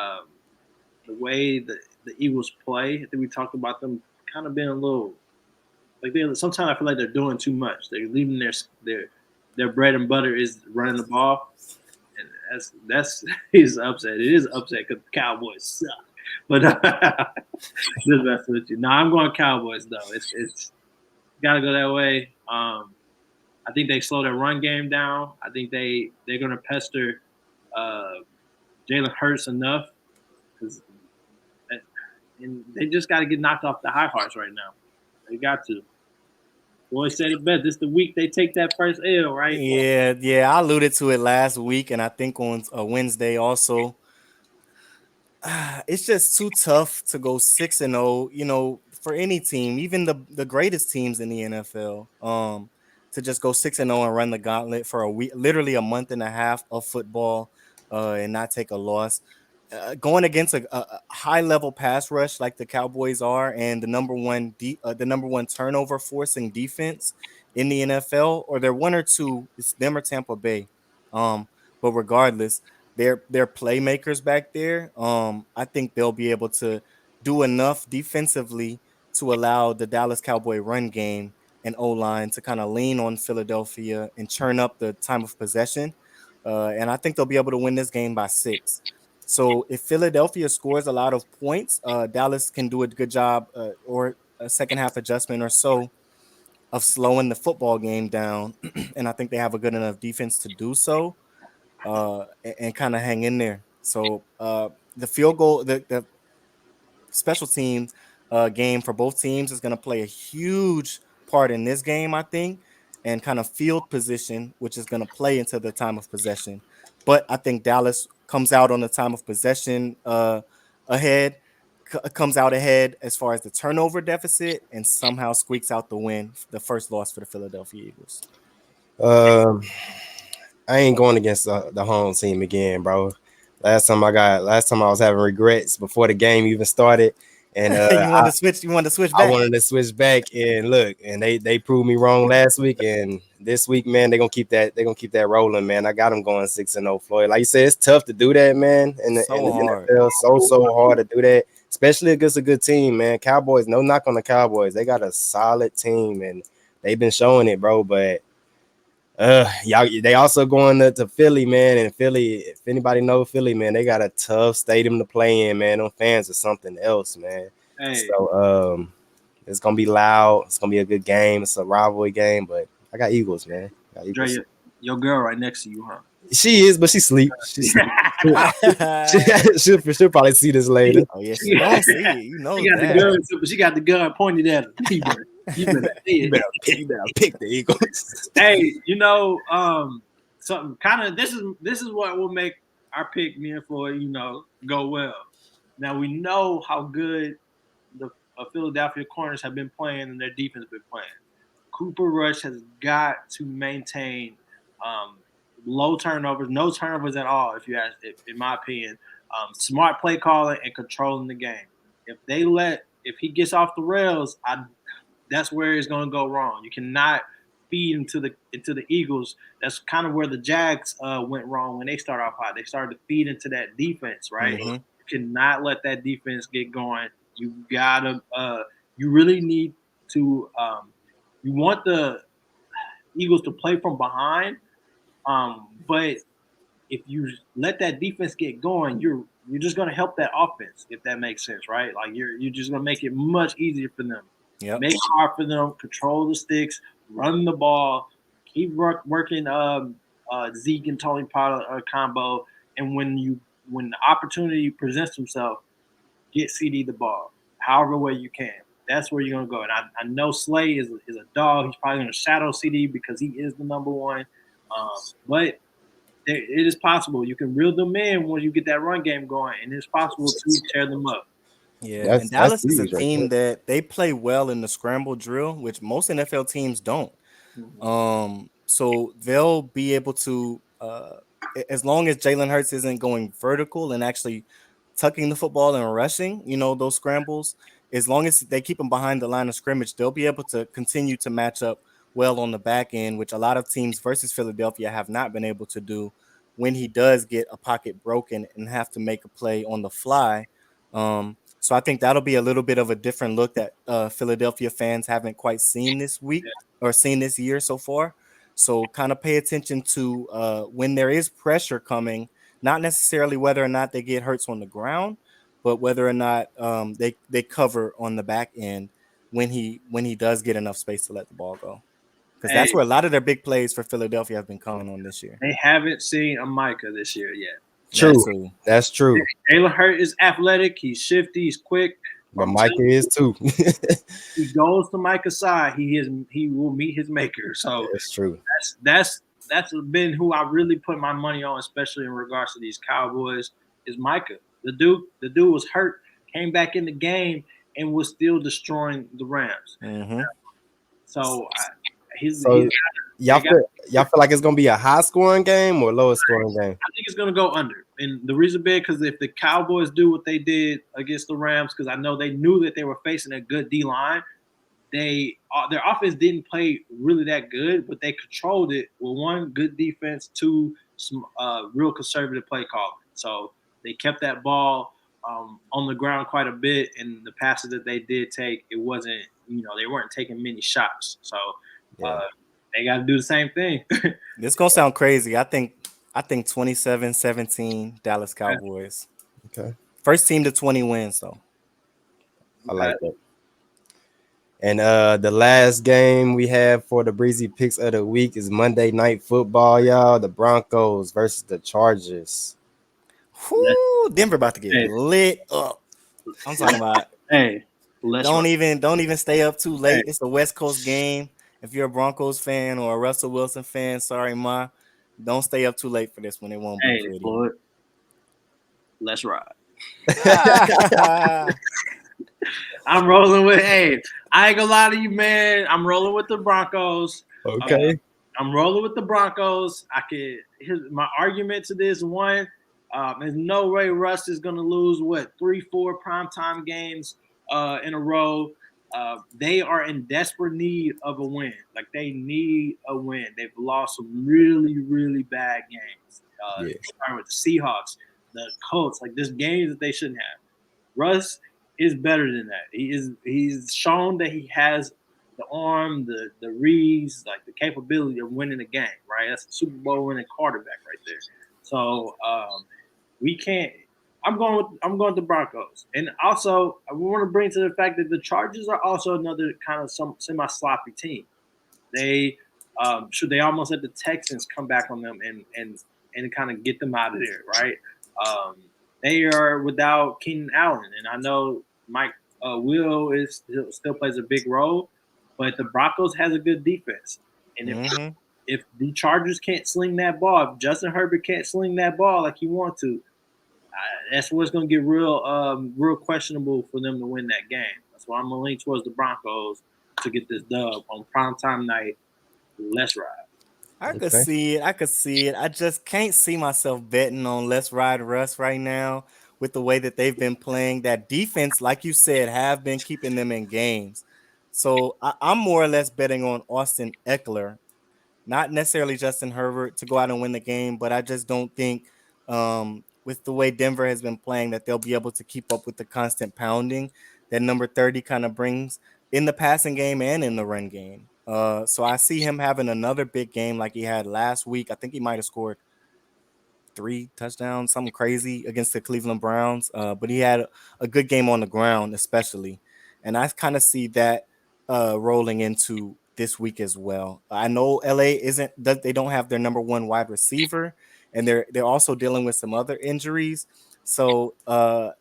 the way the Eagles play. I think we talked about them kind of being a little like they. Sometimes I feel like they're doing too much. They're leaving their bread and butter is running the ball, and that's is upset. It is upset because the Cowboys suck. But just messing with you. No, I'm going Cowboys though. It's got to go that way. I think they slow their run game down. I think they're going to pester Jalen Hurts enough because and they just got to get knocked off the high horse right now. They got to. Boy said it best. This the week they take that first L, right? Yeah. I alluded to it last week, and I think on Wednesday also. It's just too tough to go 6-0, for any team, even the greatest teams in the NFL. To just go 6-0 and run the gauntlet for a week, literally a month and a half of football, and not take a loss. Going against a high level pass rush like the Cowboys are, and the number one turnover forcing defense in the NFL, or they're one or two. It's them or Tampa Bay. But regardless, they're playmakers back there. I think they'll be able to do enough defensively to allow the Dallas Cowboy run game and O-line to kind of lean on Philadelphia and churn up the time of possession. And I think they'll be able to win this game by 6. So if Philadelphia scores a lot of points, Dallas can do a good job or a second half adjustment or so of slowing the football game down. And I think they have a good enough defense to do so and kind of hang in there. So the field goal, the special team game for both teams is going to play a huge part in this game, I think, and kind of field position, which is going to play into the time of possession. But I think Dallas comes out on the time of possession ahead, comes out ahead as far as the turnover deficit, and somehow squeaks out the win, the first loss for the Philadelphia Eagles. I ain't going against the home team again, bro. Last time I was having regrets before the game even started, and You wanted to switch back. I wanted to switch back, and look, and they proved me wrong last week, and this week, man, they're gonna keep that rolling, man. I got them going 6-0, Floyd. Like you said, it's tough to do that, man. In the NFL, so hard to do that, especially against a good team, man. Cowboys, no knock on the Cowboys, they got a solid team, and they've been showing it, bro. But y'all, they also going to Philly, man. And Philly, if anybody know Philly, man, they got a tough stadium to play in, man. Them fans are something else, man. Hey. So it's gonna be loud. It's gonna be a good game. It's a rivalry game, but I got Eagles, man. Draye, your girl right next to you, huh? She is, but she sleep. She'll probably see this later. Oh yeah, she don't see it. You know, she got the gun pointed at her. You better pick the Eagles. Hey, something kind of this is what will make our pick, me and Floyd, go well. Now we know how good the Philadelphia corners have been playing and their defense has been playing. Cooper Rush has got to maintain low turnovers, no turnovers at all. If you ask, in my opinion, smart play calling and controlling the game. If he gets off the rails, that's where it's going to go wrong. You cannot feed into the Eagles. That's kind of where the Jags went wrong when they started off hot. They started to feed into that defense, right? Mm-hmm. You cannot let that defense get going. You gotta. You really need to. You want the Eagles to play from behind, but if you let that defense get going, you're just going to help that offense, if that makes sense, right? Like you're just going to make it much easier for them. Yep. Make it hard for them, control the sticks, run the ball, keep working Zeke and Tony Pollard combo, and when the opportunity presents himself, get CD the ball, however way you can. That's where you're gonna go. And I know Slay is a dog. He's probably gonna shadow CD because he is the number one. But it is possible. You can reel them in when you get that run game going, and it's possible to tear them up. Yeah, and Dallas is a huge right team there. that they play well in the scramble drill, which most NFL teams don't. So they'll be able to, as long as Jalen Hurts isn't going vertical and actually tucking the football and rushing, those scrambles, as long as they keep him behind the line of scrimmage, they'll be able to continue to match up well on the back end, which a lot of teams versus Philadelphia have not been able to do when he does get a pocket broken and have to make a play on the fly. So I think that'll be a little bit of a different look that Philadelphia fans haven't quite seen this week or seen this year so far. So kind of pay attention to when there is pressure coming, not necessarily whether or not they get Hurts on the ground, but whether or not they cover on the back end when he does get enough space to let the ball go. Because that's where a lot of their big plays for Philadelphia have been coming on this year. They haven't seen a Micah this year yet. True. That's true. Jalen Hurts is athletic. He's shifty. He's quick. But Micah is too. He goes to Micah's side. He will meet his maker. So that's true. That's been who I really put my money on, especially in regards to these Cowboys, is Micah. The dude was hurt, came back in the game, and was still destroying the Rams. Mm-hmm. So y'all feel like it's gonna be a high scoring game or lower scoring game? I think it's gonna go under, and the reason being because if the Cowboys do what they did against the Rams, because I know they knew that they were facing a good D line, their offense didn't play really that good, but they controlled it with one good defense, two some real conservative play calling. So they kept that ball on the ground quite a bit, and the passes that they did take, it wasn't they weren't taking many shots. So. They got to do the same thing. This gonna sound crazy. I think 27-17 Dallas Cowboys. Okay. First team to 20 wins, though. I like that. And the last game we have for the Breezy Picks of the week is Monday Night Football, y'all. The Broncos versus the Chargers. Whoo, Denver about to get lit up. I'm talking about. Don't even stay up too late. It's a West Coast game. If you're a Broncos fan or a Russell Wilson fan, sorry, Ma, don't stay up too late for this one. It won't be pretty. Floyd, let's ride. I'm rolling with. I ain't gonna lie to you, man. I'm rolling with the Broncos. Okay. I'm rolling with the Broncos. Here's my argument to this one. There's no way Russ is gonna lose 3-4 primetime games in a row. They are in desperate need of a win. Like they need a win. They've lost some really, really bad games. Starting with the Seahawks, the Colts. Like there's games that they shouldn't have. Russ is better than that. He's shown that he has the arm, the reads, like the capability of winning a game. Right, that's a Super Bowl winning quarterback right there. So we can't. I'm going with the Broncos, and also I want to bring to the fact that the Chargers are also another kind of some semi-sloppy team. They almost let the Texans come back on them and kind of get them out of there, right? They are without Keenan Allen, and I know Mike Will still plays a big role, but the Broncos has a good defense, and if the Chargers can't sling that ball, if Justin Herbert can't sling that ball like he wants to. That's what's going to get real questionable for them to win that game. That's why I'm going to lean towards the Broncos to get this dub on primetime night. Let's ride. I could Okay. see it. I could see it. I just can't see myself betting on Let's Ride Russ right now with the way that they've been playing. That defense, like you said, have been keeping them in games. So I'm more or less betting on Austin Eckler, not necessarily Justin Herbert to go out and win the game, but I just don't think with the way Denver has been playing that they'll be able to keep up with the constant pounding that number 30 kind of brings in the passing game and in the run game. So I see him having another big game like he had last week. I think he might have scored 3 touchdowns, something crazy against the Cleveland Browns. But he had a good game on the ground, especially. And I kind of see that rolling into this week as well. I know LA they don't have their number one wide receiver, and they're also dealing with some other injuries. So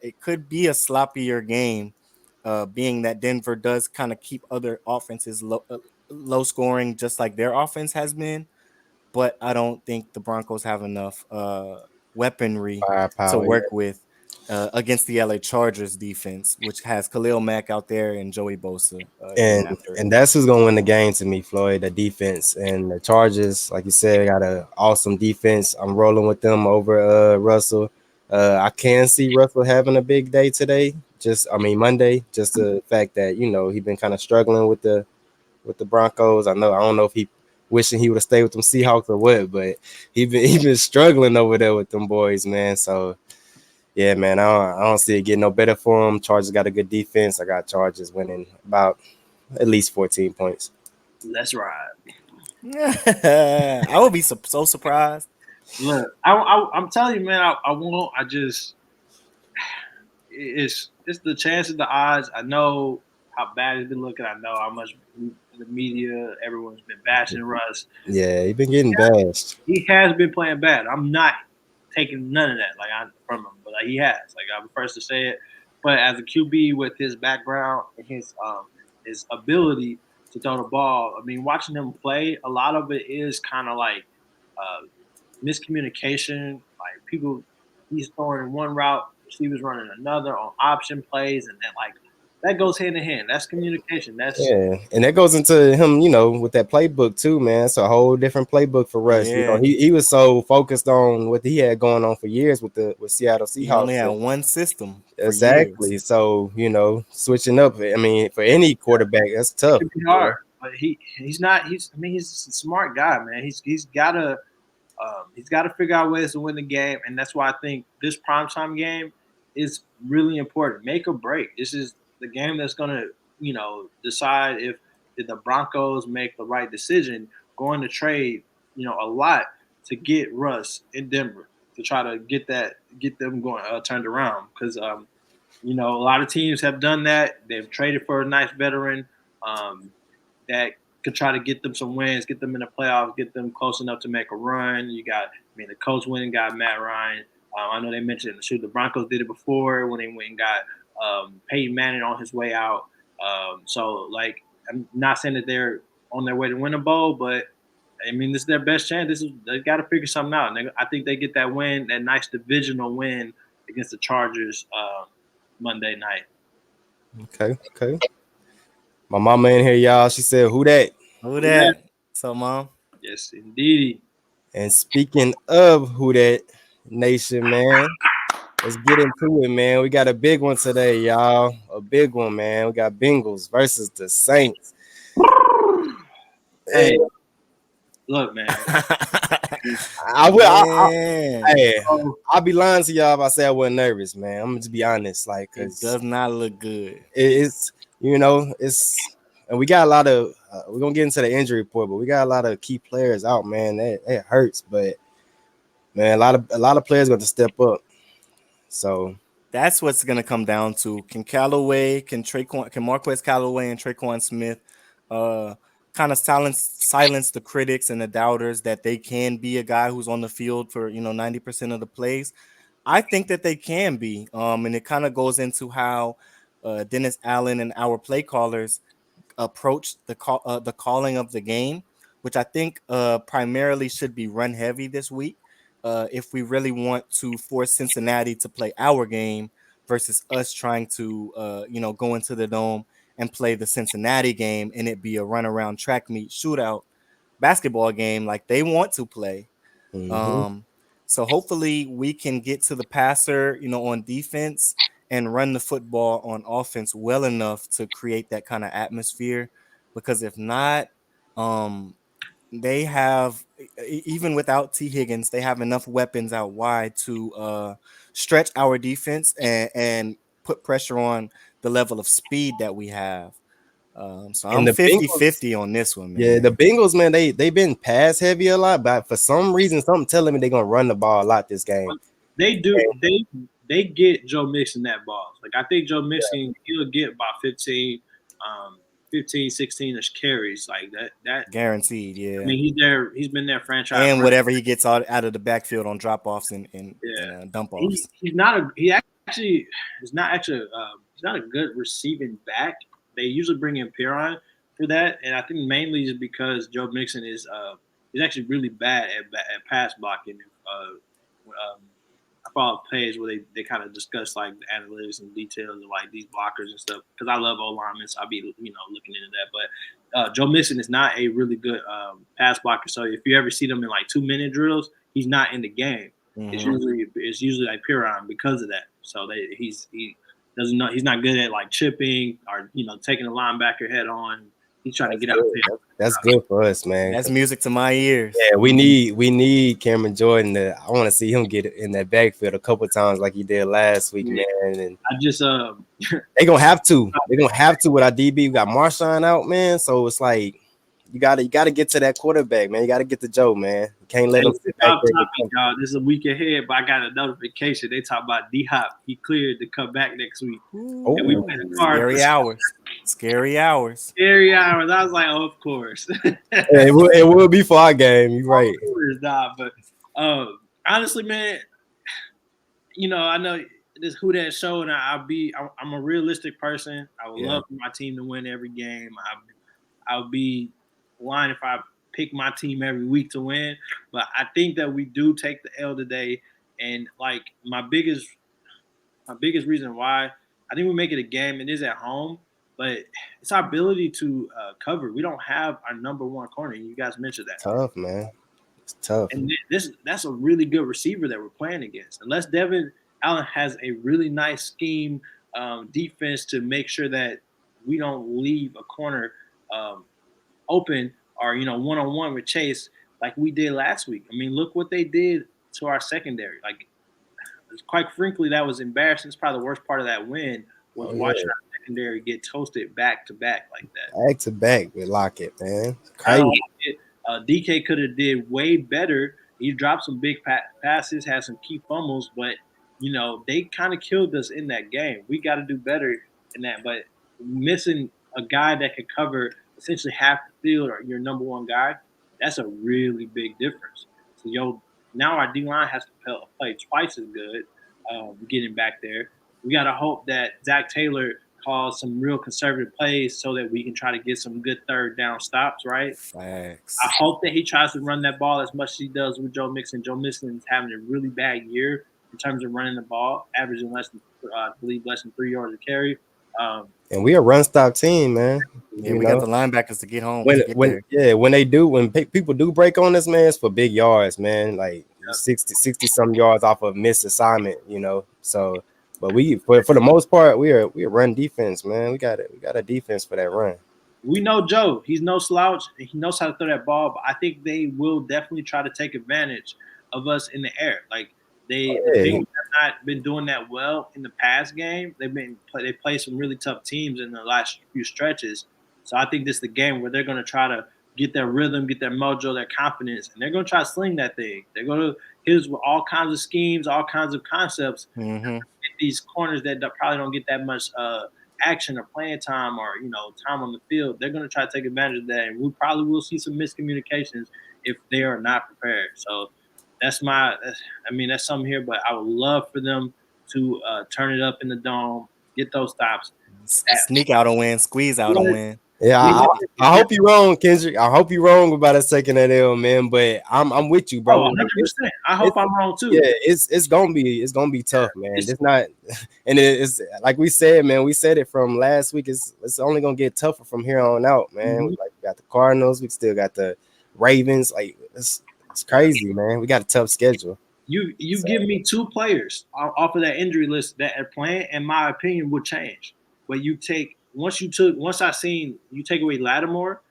it could be a sloppier game, being that Denver does kind of keep other offenses low scoring, just like their offense has been, but I don't think the Broncos have enough weaponry to Firepower. work Yeah. with against the LA Chargers defense, which has Khalil Mack out there and Joey Bosa getting And after it. and that's who's gonna win the game to me, Floyd. The defense and the Chargers, like you said, got an awesome defense. I'm rolling with them over Russell. I can see Russell having a big day today. Monday. Just the fact that he been kind of struggling with the Broncos. I don't know if he wishing he would have stayed with them Seahawks or what, but he been struggling over there with them boys, man. So yeah, man, I don't see it getting no better for him. Chargers got a good defense. I got Chargers winning about at least 14 points. Let's ride. I would be so surprised. Look, I'm telling you, man. I won't. I just it's the chances, the odds. I know how bad it's been looking. I know how much the media, everyone's been bashing Russ. Yeah, he been getting bashed. He has been playing bad. I'm not taking none of that from him, but he has. Like I'm the first to say it. But as a QB with his background and his ability to throw the ball, I mean, watching him play, a lot of it is kind of like uh, miscommunication. Like he's throwing one route, receivers running another on option plays, and then like that goes hand in hand. That's communication. That's Yeah, and that goes into him, with that playbook too, man. It's a whole different playbook for Russ. Yeah, He was so focused on what he had going on for years with Seattle he only Seahawks. had one system for years. Exactly. So, switching up, I mean, for any quarterback, that's it tough. could be hard. But he's not. He's a smart guy, man. He's got to figure out ways to win the game, and that's why I think this primetime game is really important. Make or break. This is the game that's going to, decide if the Broncos make the right decision, going to trade, a lot to get Russ in Denver to try to get them going turned around because a lot of teams have done that. They've traded for a nice veteran that could try to get them some wins, get them in the playoffs, get them close enough to make a run. The coach went and got Matt Ryan. I know they mentioned the Broncos did it before when they went and got Peyton Manning on his way out. I'm not saying that they're on their way to win a bowl, but I mean, this is their best chance. They got to figure something out. And I think they get that win, that nice divisional win against the Chargers Monday night. Okay. My mama in here, y'all. She said, "Who that?" Who that? So, Mom? Yes, indeed. And speaking of who that nation, man, let's get into it, man. We got a big one today, y'all. A big one, man. We got Bengals versus the Saints. Hey, look, man. I will. Man, I'll be lying to y'all if I say I wasn't nervous, man. I'm gonna just be honest, like, it cause does not look good. it's and we got a lot of. We're gonna get into the injury report, but we got a lot of key players out, man. That hurts, but man, a lot of players got to step up. So That's what's going to come down to. Can Marquez Callaway and Traquan Smith uh, kind of silence the critics and the doubters that they can be a guy who's on the field for 90% of the plays? I think that they can be, and it kind of goes into how Dennis Allen and our play callers approach the calling of the game, which I think primarily should be run heavy this week. If we really want to force Cincinnati to play our game versus us trying to go into the dome and play the Cincinnati game and it be a run around track meet shootout basketball game like they want to play. So hopefully we can get to the passer, on defense and run the football on offense well enough to create that kind of atmosphere. Because if not, they have even without T. Higgins, they have enough weapons out wide to stretch our defense and put pressure on the level of speed that we have. So I'm And the 50-50 on this one, yeah, the man. Bengals, man, they've been pass heavy a lot, but for some reason, something telling me they're gonna run the ball a lot this game. They do. They get Joe Mixon that ball. Like I think Joe Mixon, he'll get about 16-ish carries like that. That Guaranteed, I yeah. mean, he's there. He's been there franchise. And whatever he gets out of the backfield on drop offs and dump offs. He's not actually is not actually he's not a good receiving back. They usually bring in Piron for that, and I think mainly is because Joe Mixon is he's actually really bad at pass blocking. I follow plays where they kind of discuss like the analytics and details of like these blockers and stuff because I love O linemen, so I'll be looking into that. But Joe Mixon is not a really good pass blocker. So if you ever see them in like 2-minute drills, he's not in the game. It's usually like Piron because of that. So he doesn't know, he's not good at like chipping or taking a linebacker head on. He's trying to get out there. That's good for us, man. That's music to my ears. Yeah, we need Cameron Jordan. I want to see him get in that backfield a couple times like he did last week, man. And I just they're gonna have to. They're gonna have to with our DB. We got Marshawn out, man. So it's like you gotta get to that quarterback, man. You gotta get to Joe, man. You can't let him sit back there. Y'all, this is a week ahead, but I got a notification. They talk about D-Hop. He cleared to come back next week. Oh, and we play the Cardinals. Scary hours. Scary hours. I was like, oh, of course. it will be for our game. You're right. Of course not, but honestly, man, I know this Who That show, and I'm a realistic person. I would love for my team to win every game. I would be lying if I pick my team every week to win, but I think that we do take the L today. And like my biggest reason why I think we make it a game, it is at home, but it's our ability to cover. We don't have our number one corner. You guys mentioned that. Tough, man. It's tough. And that's a really good receiver that we're playing against. Unless Devin Allen has a really nice scheme defense to make sure that we don't leave a corner open or one-on-one with Chase like we did last week. I mean, look what they did to our secondary. Like, quite frankly, that was embarrassing. It's probably the worst part of that win was watching our secondary get toasted back to back like that. Back to back with Lockett, man. Crazy. DK could have did way better. He dropped some big passes, had some key fumbles, but they kind of killed us in that game. We got to do better in that. But missing a guy that could cover essentially half the field or your number one guy, that's a really big difference. So now our D-line has to play twice as good getting back there. We got to hope that Zach Taylor calls some real conservative plays so that we can try to get some good third down stops, right? Facts. I hope that he tries to run that ball as much as he does with Joe Mixon. Joe Mixon is having a really bad year in terms of running the ball, averaging less than 3 yards a carry. And we a run stop team, man. Yeah, we got the linebackers to get home. When people do break on us, man, it's for big yards, man. Like 60 some yards off of missed assignment, So, but for the most part, we a run defense, man. We got a defense for that run. We know Joe. He's no slouch. He knows how to throw that ball. But I think they will definitely try to take advantage of us in the air. Like the Bengals have not been doing that well in the past game. They played some really tough teams in the last few stretches. So I think this is the game where they're going to try to get their rhythm, get their mojo, their confidence, and they're going to try to sling that thing. They're going to hit us with all kinds of schemes, all kinds of concepts. Mm-hmm. These corners that probably don't get that much action or playing time or time on the field, they're going to try to take advantage of that, and we probably will see some miscommunications if they are not prepared. So that's something here. But I would love for them to turn it up in the dome, get those stops, sneak out a win, squeeze out a win. Yeah, I hope you're wrong, Kendrick. I hope you're wrong about us taking that L, man. But I'm with you, Oh, bro. Like, 100%. I hope I'm wrong too. yeah, it's gonna be tough, man. It's not, and it's like we said, man. We said it from last week. It's only gonna get tougher from here on out, man. Mhm. Like we got the Cardinals, we still got the Ravens. Like it's crazy, man. We got a tough schedule. You So, give me 2 players off of that injury list that are playing, and my opinion would change. But once I seen you take away Lattimore,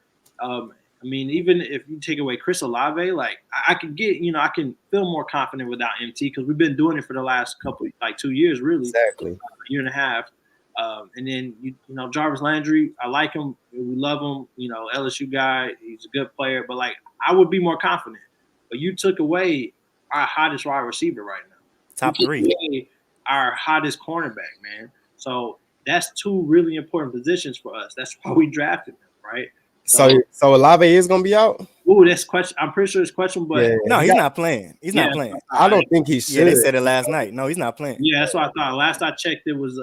I mean, even if you take away Chris Olave, like I could get, I can feel more confident without MT because we've been doing it for the last couple, like 2 years, really, exactly. a year and a half. And then Jarvis Landry, I like him, we love him. LSU guy, he's a good player, but like I would be more confident. But you took away our hottest wide receiver right now. Top You took 3. away our hottest cornerback, man. So that's 2 really important positions for us. That's why we drafted them, right? So Olave is gonna be out. Ooh, that's question. I'm pretty sure it's question, but Yeah, No, he's not playing. He's yeah, not playing. I don't think he should. Yeah, they said it last night. No, he's not playing. yeah, that's what I thought. Last I checked, it was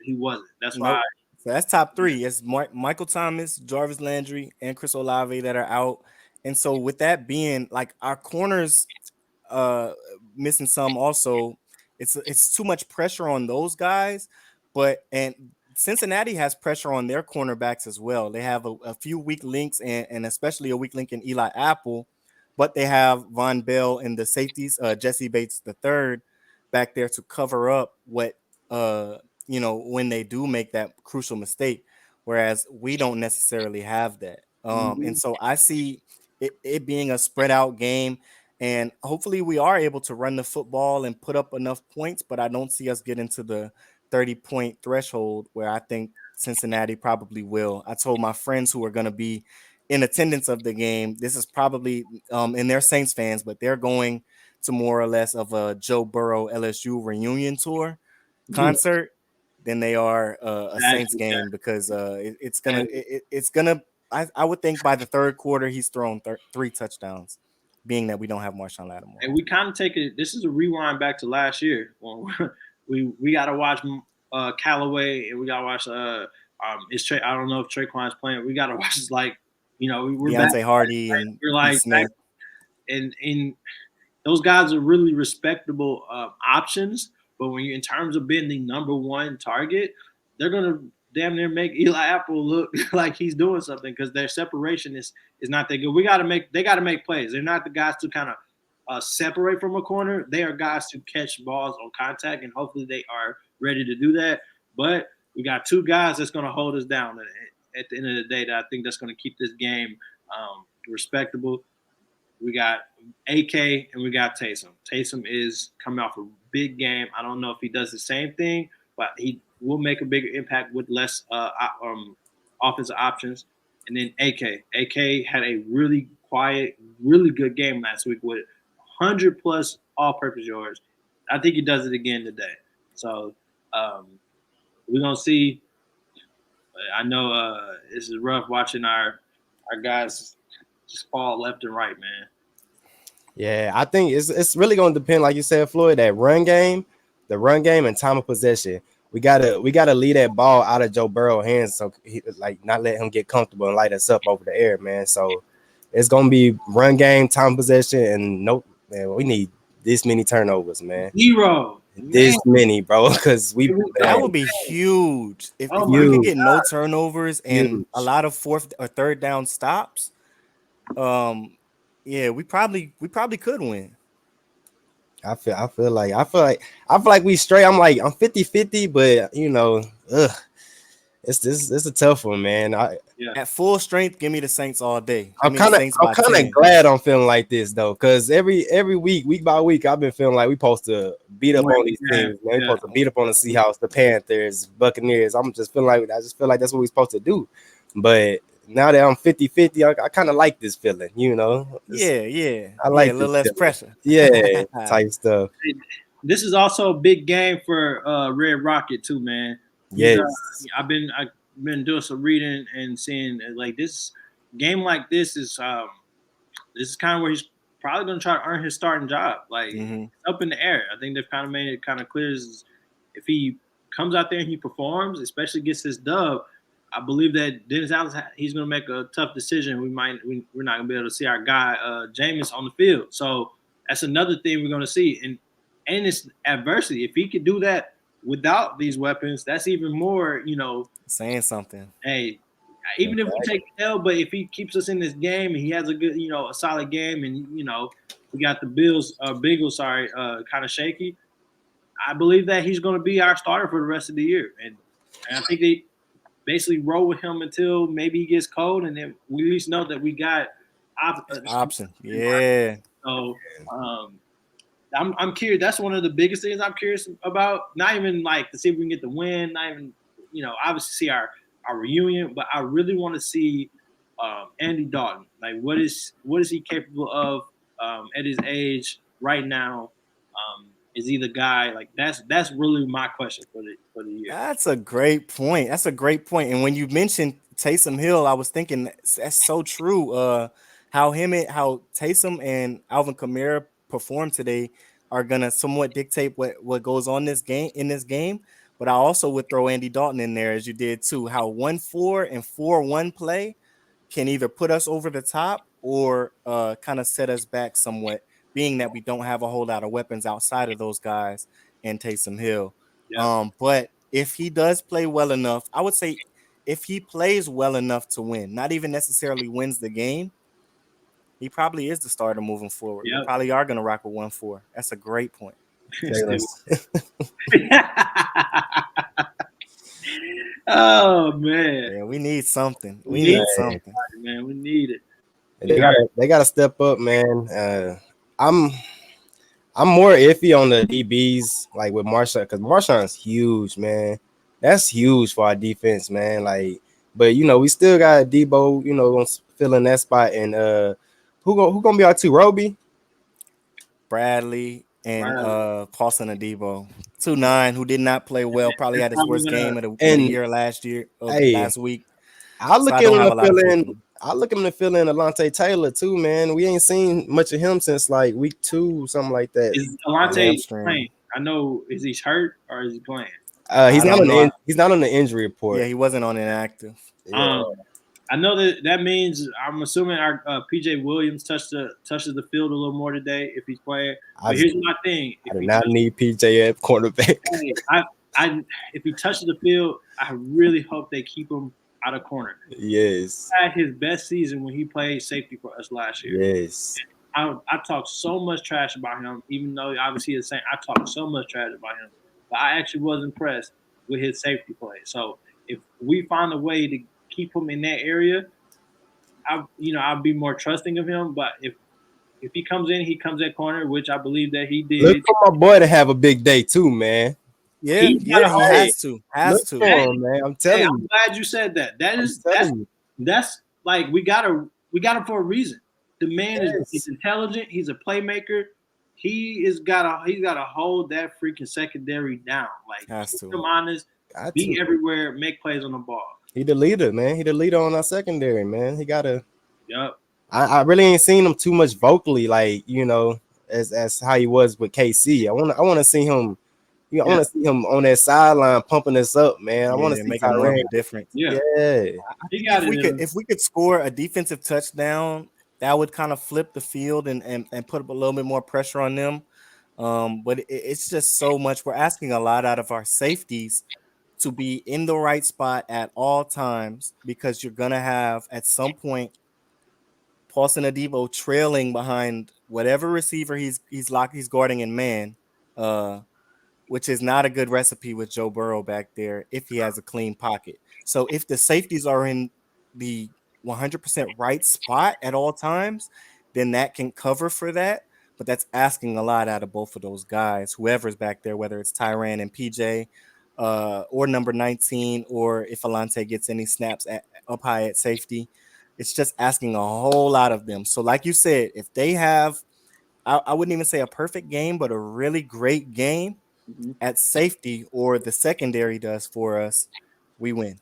he wasn't. That's why. Nope. So that's top 3. It's Michael Thomas, Jarvis Landry, and Chris Olave that are out. And so with that being like our corners missing some also, it's too much pressure on those guys. And Cincinnati has pressure on their cornerbacks as well. They have a few weak links and especially a weak link in Eli Apple, but they have Von Bell and the safeties, Jesse Bates the third back there to cover up what when they do make that crucial mistake, whereas we don't necessarily have that. And so I see it being a spread out game, and hopefully we are able to run the football and put up enough points, but I don't see us getting to the 30-point threshold where I think Cincinnati probably will. I told my friends who are going to be in attendance of the game, this is probably and they're Saints fans, but they're going to more or less of a Joe Burrow LSU reunion tour concert than they are a Saints game because it's gonna. I would think by the third quarter he's thrown 3 touchdowns, being that we don't have Marshawn Lattimore. And we kind of take it. This is a rewind back to last year. We got to watch Callaway, and we got to watch. I don't know if Traquan's playing. We got to watch we're Deontay back, Hardy and we're like Smith. And those guys are really respectable options. But when you're in terms of being the number 1 target, they're gonna damn near make Eli Apple look like he's doing something because their separation is not that good. They got to make plays. They're not the guys to kind of separate from a corner. They are guys to catch balls on contact, and hopefully they are ready to do that. But we got 2 guys that's going to hold us down at the end of the day. That I think that's going to keep this game respectable. We got AK and we got Taysom. Taysom is coming off a big game. I don't know if he does the same thing, but he will make a bigger impact with less offensive options. And then AK had a really quiet, really good game last week with 100+ all-purpose yards. I think he does it again today. So we're gonna see. I know this is rough watching our guys just fall left and right, man. Yeah, I think it's really going to depend, like you said, Floyd, the run game and time of possession. We gotta lead that ball out of Joe Burrow's hands, so he, like not let him get comfortable and light us up over the air, man. So it's gonna be run game, time possession, and nope, man. We need this many turnovers, man. 0. This many, bro, because that would be huge if we could get no turnovers and a lot of 4th or 3rd down stops. Yeah, we probably could win. I feel like we straight. I'm 50-50, but it's a tough one, man. At full strength, give me the Saints all day. I'm kind of glad I'm feeling like this though, because every week by week, I've been feeling like we supposed to beat up on these teams, man. We supposed to beat up on the Seahawks, the Panthers, Buccaneers. I just feel like that's what we're supposed to do. But now that I'm 50-50, I kind of like this feeling, Yeah. I like a little less feeling. pressure. Yeah, type stuff. This is also a big game for Red Rocket too, man. Yes. I've been doing some reading and seeing like this game like this is kind of where he's probably going to try to earn his starting job. Like up in the air. I think they've kind of made it kind of clear if he comes out there and he performs, especially gets this dub, I believe that Dennis Allen, he's going to make a tough decision. We're not going to be able to see our guy Jameis on the field. So that's another thing we're going to see. And it's adversity. If he could do that without these weapons, that's even more, saying something. Hey, even if we take L, but if he keeps us in this game and he has a good, a solid game, and we got the Bengals, kind of shaky. I believe that he's going to be our starter for the rest of the year, and I think they basically roll with him until maybe he gets cold, and then we at least know that we got option. Yeah. So I'm curious. That's one of the biggest things I'm curious about. Not even like to see if we can get the win. Not even obviously see our reunion, but I really want to see Andy Dalton. Like, what is he capable of at his age right now? Is he the guy? Like, that's really my question for the year. That's a great point. And when you mentioned Taysom Hill, I was thinking that's so true. How Taysom and Alvin Kamara perform today are gonna somewhat dictate what goes on this game. But I also would throw Andy Dalton in there, as you did too. How 1-4 and 4-1 play can either put us over the top or kind of set us back somewhat, being that we don't have a whole lot of weapons outside of those guys and Taysom Hill. Yeah. But if he does play well enough, I would say if he plays well enough to win, not even necessarily wins the game, he probably is the starter moving forward. Yep. We probably are going to rock with 1-4. That's a great point. Oh man, yeah, we need something. We need something, man. We need it. They gotta step up, man. I'm more iffy on the DBs, like with Marshawn, because Marshawn's huge, man. That's huge for our defense, man. Like, but we still got Debo, gonna fill in that spot. And who gonna be our two? Roby, Bradley, and Paulson Adebo. 2-9, who did not play well, probably had his worst game of the year last week. I look at him to fill in Alontae Taylor too, man. We ain't seen much of him since like week 2, something like that. Is Alontae playing? I know. Is he hurt or is he playing? He's not on the injury report. Yeah, he wasn't on inactive. Yeah. I know that means I'm assuming our PJ Williams touches the field a little more today if he's playing. But here's my thing: I do not need PJ at cornerback. If he touches the field, I really hope they keep him out of corner. Yes. He had his best season when he played safety for us last year. Yes. I talked so much trash about him, even though obviously he's saying I talked so much trash about him, but I actually was impressed with his safety play. So if we find a way to keep him in that area, I'll be more trusting of him. But if he comes in, he comes at corner, which I believe that he did. Look for my boy to have a big day too, man. Yeah, he has to. Man. I'm telling you. I'm glad you said that. That's like we got him for a reason. The man is intelligent. He's a playmaker. He's got to hold that freaking secondary down. Like, come honest, be everywhere, make plays on the ball. He the leader, man. He the leader on our secondary, man. He gotta. Yep. I really ain't seen him too much vocally, like as how he was with KC. I want to see him. I want to see him on that sideline pumping us up, man. I want to see make more of a difference. Yeah. If we could score a defensive touchdown, that would kind of flip the field and put a little bit more pressure on them. But it's just so much. We're asking a lot out of our safeties to be in the right spot at all times, because you're gonna have at some point Paulson Adebo trailing behind whatever receiver he's guarding in man, which is not a good recipe with Joe Burrow back there if he has a clean pocket. So if the safeties are in the 100% right spot at all times, then that can cover for that. But that's asking a lot out of both of those guys, whoever's back there, whether it's Tyrann and PJ, or number 19, or if Alontae gets any snaps up high at safety. It's just asking a whole lot of them. So like you said, if they have, I wouldn't even say a perfect game, but a really great game at safety, or the secondary does for us, we win.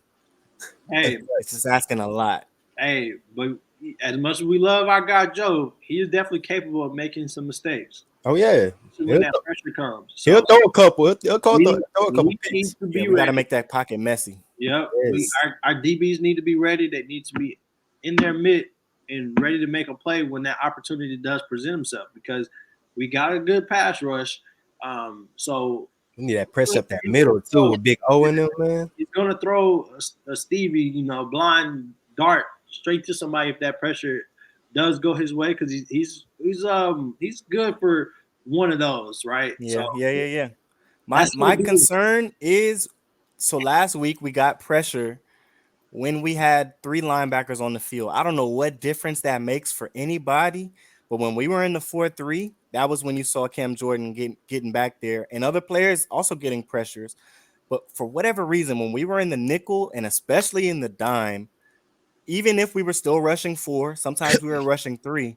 Hey, it's just asking a lot. Hey, but as much as we love our guy Joe, he is definitely capable of making some mistakes. Oh yeah, when that pressure comes, he'll throw a couple. He'll throw a couple. We got to make that pocket messy. Yep. Yes. Our DBs need to be ready. They need to be in their mid and ready to make a play when that opportunity does present himself because we got a good pass rush. So We need that pressure up that middle too with Big O in them, man. he's gonna throw a Stevie, blind dart straight to somebody if that pressure does go his way because he's good for one of those, right? So Yeah. that's My gonna be concern is so last week we got pressure when we had 3 linebackers on the field. I don't know what difference that makes for anybody, but when we were in the 4-3, that was when you saw Cam Jordan getting back there and other players also getting pressures. But for whatever reason, when we were in the nickel and especially in the dime, even if we were still rushing 4, sometimes we were rushing 3,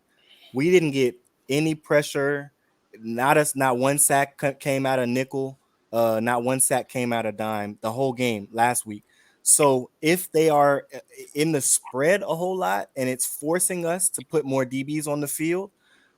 we didn't get any pressure. Not one sack came out of nickel. Not one sack came out of dime the whole game last week. So if they are in the spread a whole lot and it's forcing us to put more DBs on the field,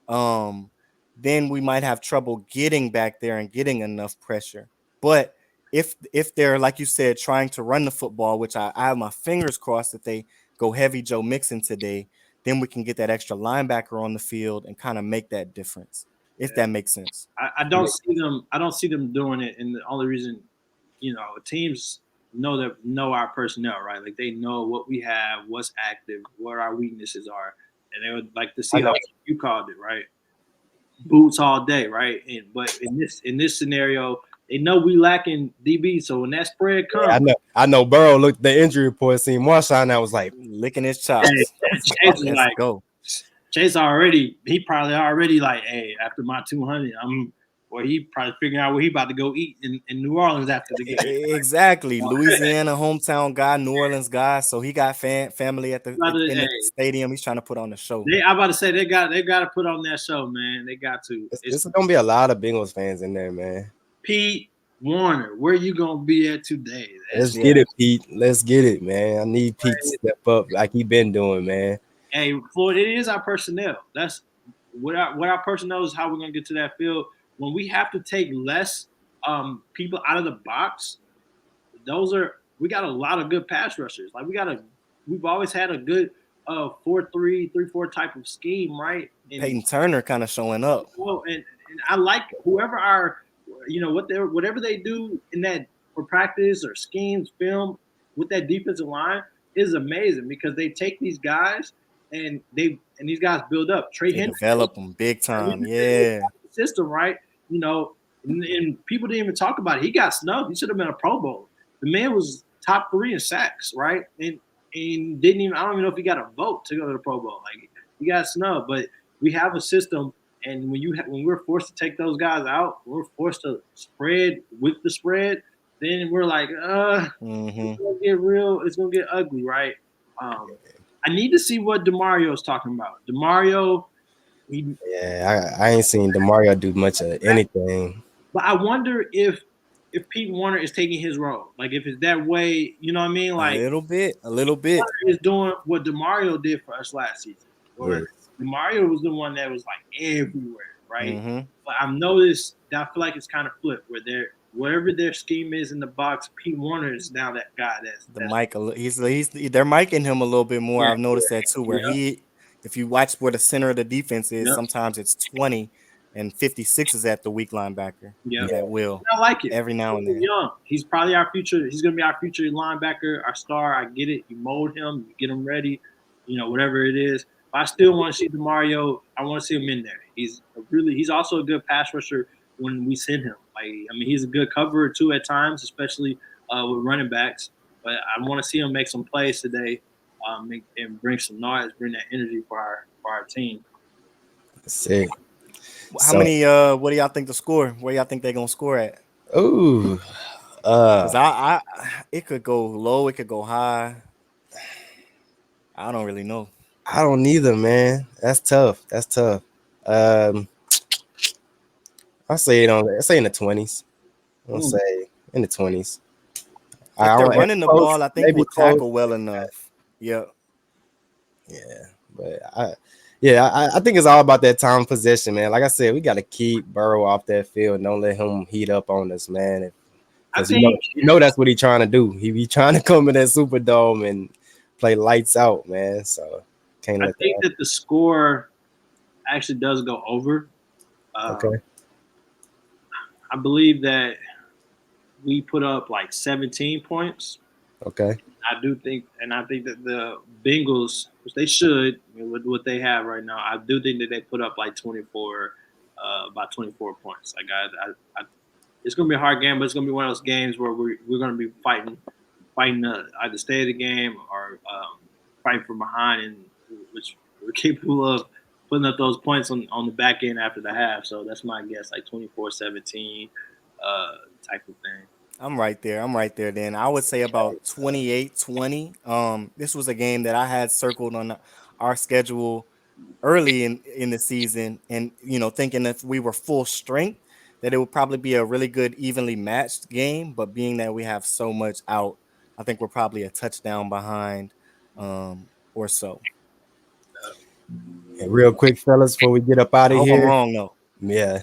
um, then we might have trouble getting back there and getting enough pressure. But if they're like you said trying to run the football, which I have my fingers crossed that they go heavy Joe Mixon today, then we can get that extra linebacker on the field and kind of make that difference, if that makes sense. I don't see them. I don't see them doing it, and the only reason, teams know our personnel, right? Like they know what we have, what's active, what our weaknesses are, and they would like to see how you called it, right? Boots all day, right? But in this scenario, they know we lacking DB, so when that spread comes, I know. Burrow looked at the injury report, seen Marshawn, I was like licking his chops. Chase is like, go. Chase he probably already like, hey, after my 200, he probably figuring out where he about to go eat in New Orleans after the game. Exactly. Louisiana hometown guy, New Orleans guy. So he got family in the stadium. He's trying to put on the show. I'm about to say they got to put on that show, man. They got to. It's gonna be a lot of Bengals fans in there, man. Pete Warner, where you gonna be at today? Let's get it, Pete. Let's get it, man. I need Pete to step up like he been doing, man. Hey, Floyd, it is our personnel. That's what our personnel is. How we're gonna get to that field when we have to take less people out of the box. We got a lot of good pass rushers. Like we've always had a good 4-3, 3-4 type of scheme, right? And Peyton Turner kind of showing up. And I like whoever whatever they do in that for practice or schemes, film with that defensive line is amazing because they take these guys and these guys build up. Trey Hendricks develop them big time, yeah. System, right? And people didn't even talk about it. He got snubbed. He should have been a Pro Bowl. The man was top 3 in sacks, right? And didn't even. I don't even know if he got a vote to go to the Pro Bowl. Like he got snubbed, but we have a system. And when we're forced to take those guys out, we're forced to spread with the spread. Then we're like, it's gonna get real. It's gonna get ugly, right? I need to see what DeMario is talking about. DeMario, I ain't seen DeMario do much of anything. But I wonder if Pete Warner is taking his role, like if it's that way, you know what I mean? Like a little bit. Warner is doing what DeMario did for us last season. Or DeMario was the one that was like everywhere, right? But I've noticed that I feel like it's kind of flipped where whatever their scheme is in the box, Pete Warner is now that guy that's mic. They're miking him a little bit more. I've noticed that too. Where if you watch where the center of the defense is, sometimes it's 20 and 56 is at the weak linebacker. Yeah, that will. I like it every now and then. Young. He's probably our future. He's gonna be our future linebacker, our star. I get it. You mold him, you get him ready, whatever it is. But I still want to see DeMario. I want to see him in there. He's also a good pass rusher when we send him. He's a good coverer too at times, especially with running backs. But I want to see him make some plays today, and bring some noise, bring that energy for our team. That's it. How many? What do y'all think the score? Where y'all think they're gonna score at? Ooh, because it could go low, it could go high. I don't really know. I don't either, man. That's tough. I say in the 20s. I'll say in the 20s. If they're running the ball, I think we'll tackle well enough. Yeah. Yeah, but I think it's all about that time possession, man. Like I said, we got to keep Burrow off that field. Don't let him heat up on us, man. Because you know that's what he's trying to do. He be trying to come in that Superdome and play lights out, man. So can't let I think that the score actually does go over. Okay. I believe that we put up like 17 points. Okay. I think that the Bengals, which they should, with what they have right now, I do think that they put up like 24, about 24 points. Like it's gonna be a hard game, but it's gonna be one of those games where we're gonna be fighting to either stay in the game or fighting from behind, and which we're capable of putting up those points on the back end after the half. So that's my guess, like 24-17 type of thing. I'm right there. Then I would say about 28-20. This was a game that I had circled on our schedule early in the season, and thinking if we were full strength, that it would probably be a really good, evenly matched game. But being that we have so much out, I think we're probably a touchdown behind, or so. And real quick, fellas, before we get up out of here. I'm wrong though. Yeah.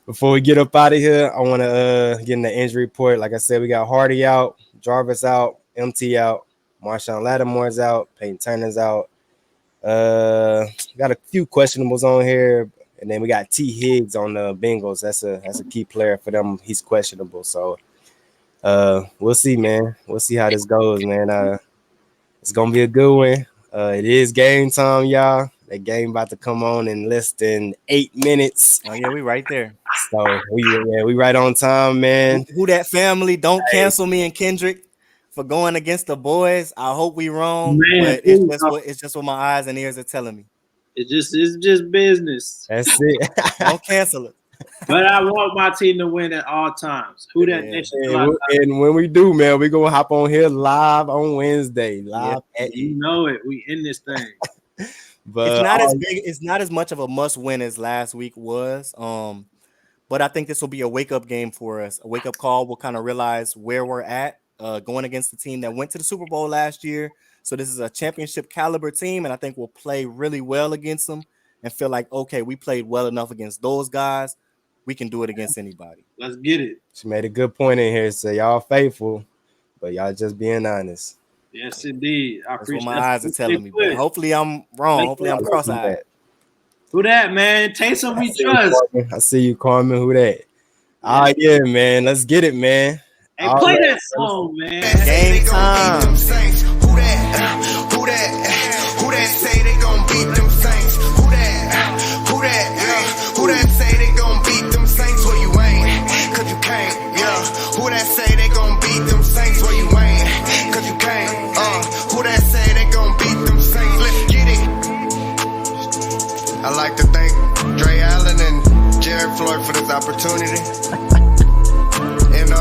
Before we get up out of here, I want to get in the injury report. Like I said, we got Hardy out, Jarvis out, MT out, Marshawn Lattimore's out, Peyton Turner's out. Got a few questionables on here, and then we got T. Higgs on the Bengals. That's a key player for them. He's questionable, so we'll see, man. We'll see how this goes, man. It's gonna be a good one. It is game time, y'all. That game about to come on in less than 8 minutes. Oh yeah, we right there. So we right on time, man. Who that family? Don't cancel me and Kendric for going against the boys. I hope we wrong, man, but it's just what my eyes and ears are telling me. It's just business. That's it. Don't cancel it. But I want my team to win at all times. Who that next? And when we do, man, we gonna hop on here live on Wednesday. Live at you know it. We in this thing. But it's not as big. It's not as much of a must win as last week was. But I think this will be a wake up game for us. A wake up call. We'll kind of realize where we're at going against the team that went to the Super Bowl last year. So this is a championship caliber team, and I think we'll play really well against them and feel like, okay, we played well enough against those guys. We can do it against anybody. Let's get it. She made a good point in here. So y'all faithful, but y'all just being honest. Yes, indeed. I appreciate what my eyes are telling me. But hopefully I'm wrong. Hopefully I'm cross-eyed. Who that, man? Taysom, we trust. I see you, Carmen. Who that? Oh, yeah, man. Let's get it, man. Hey, play that song, man. Game time. Who that say they gon' beat them Saints? Who that say they gon' beat them Saints? Well, you ain't, cause you can't, yeah. Who that say they gon' beat them Saints? Well, you ain't, cause you can't, who that say they gon' beat them Saints? Let's get it. I like to thank Draye Allen and Floyd for this opportunity. And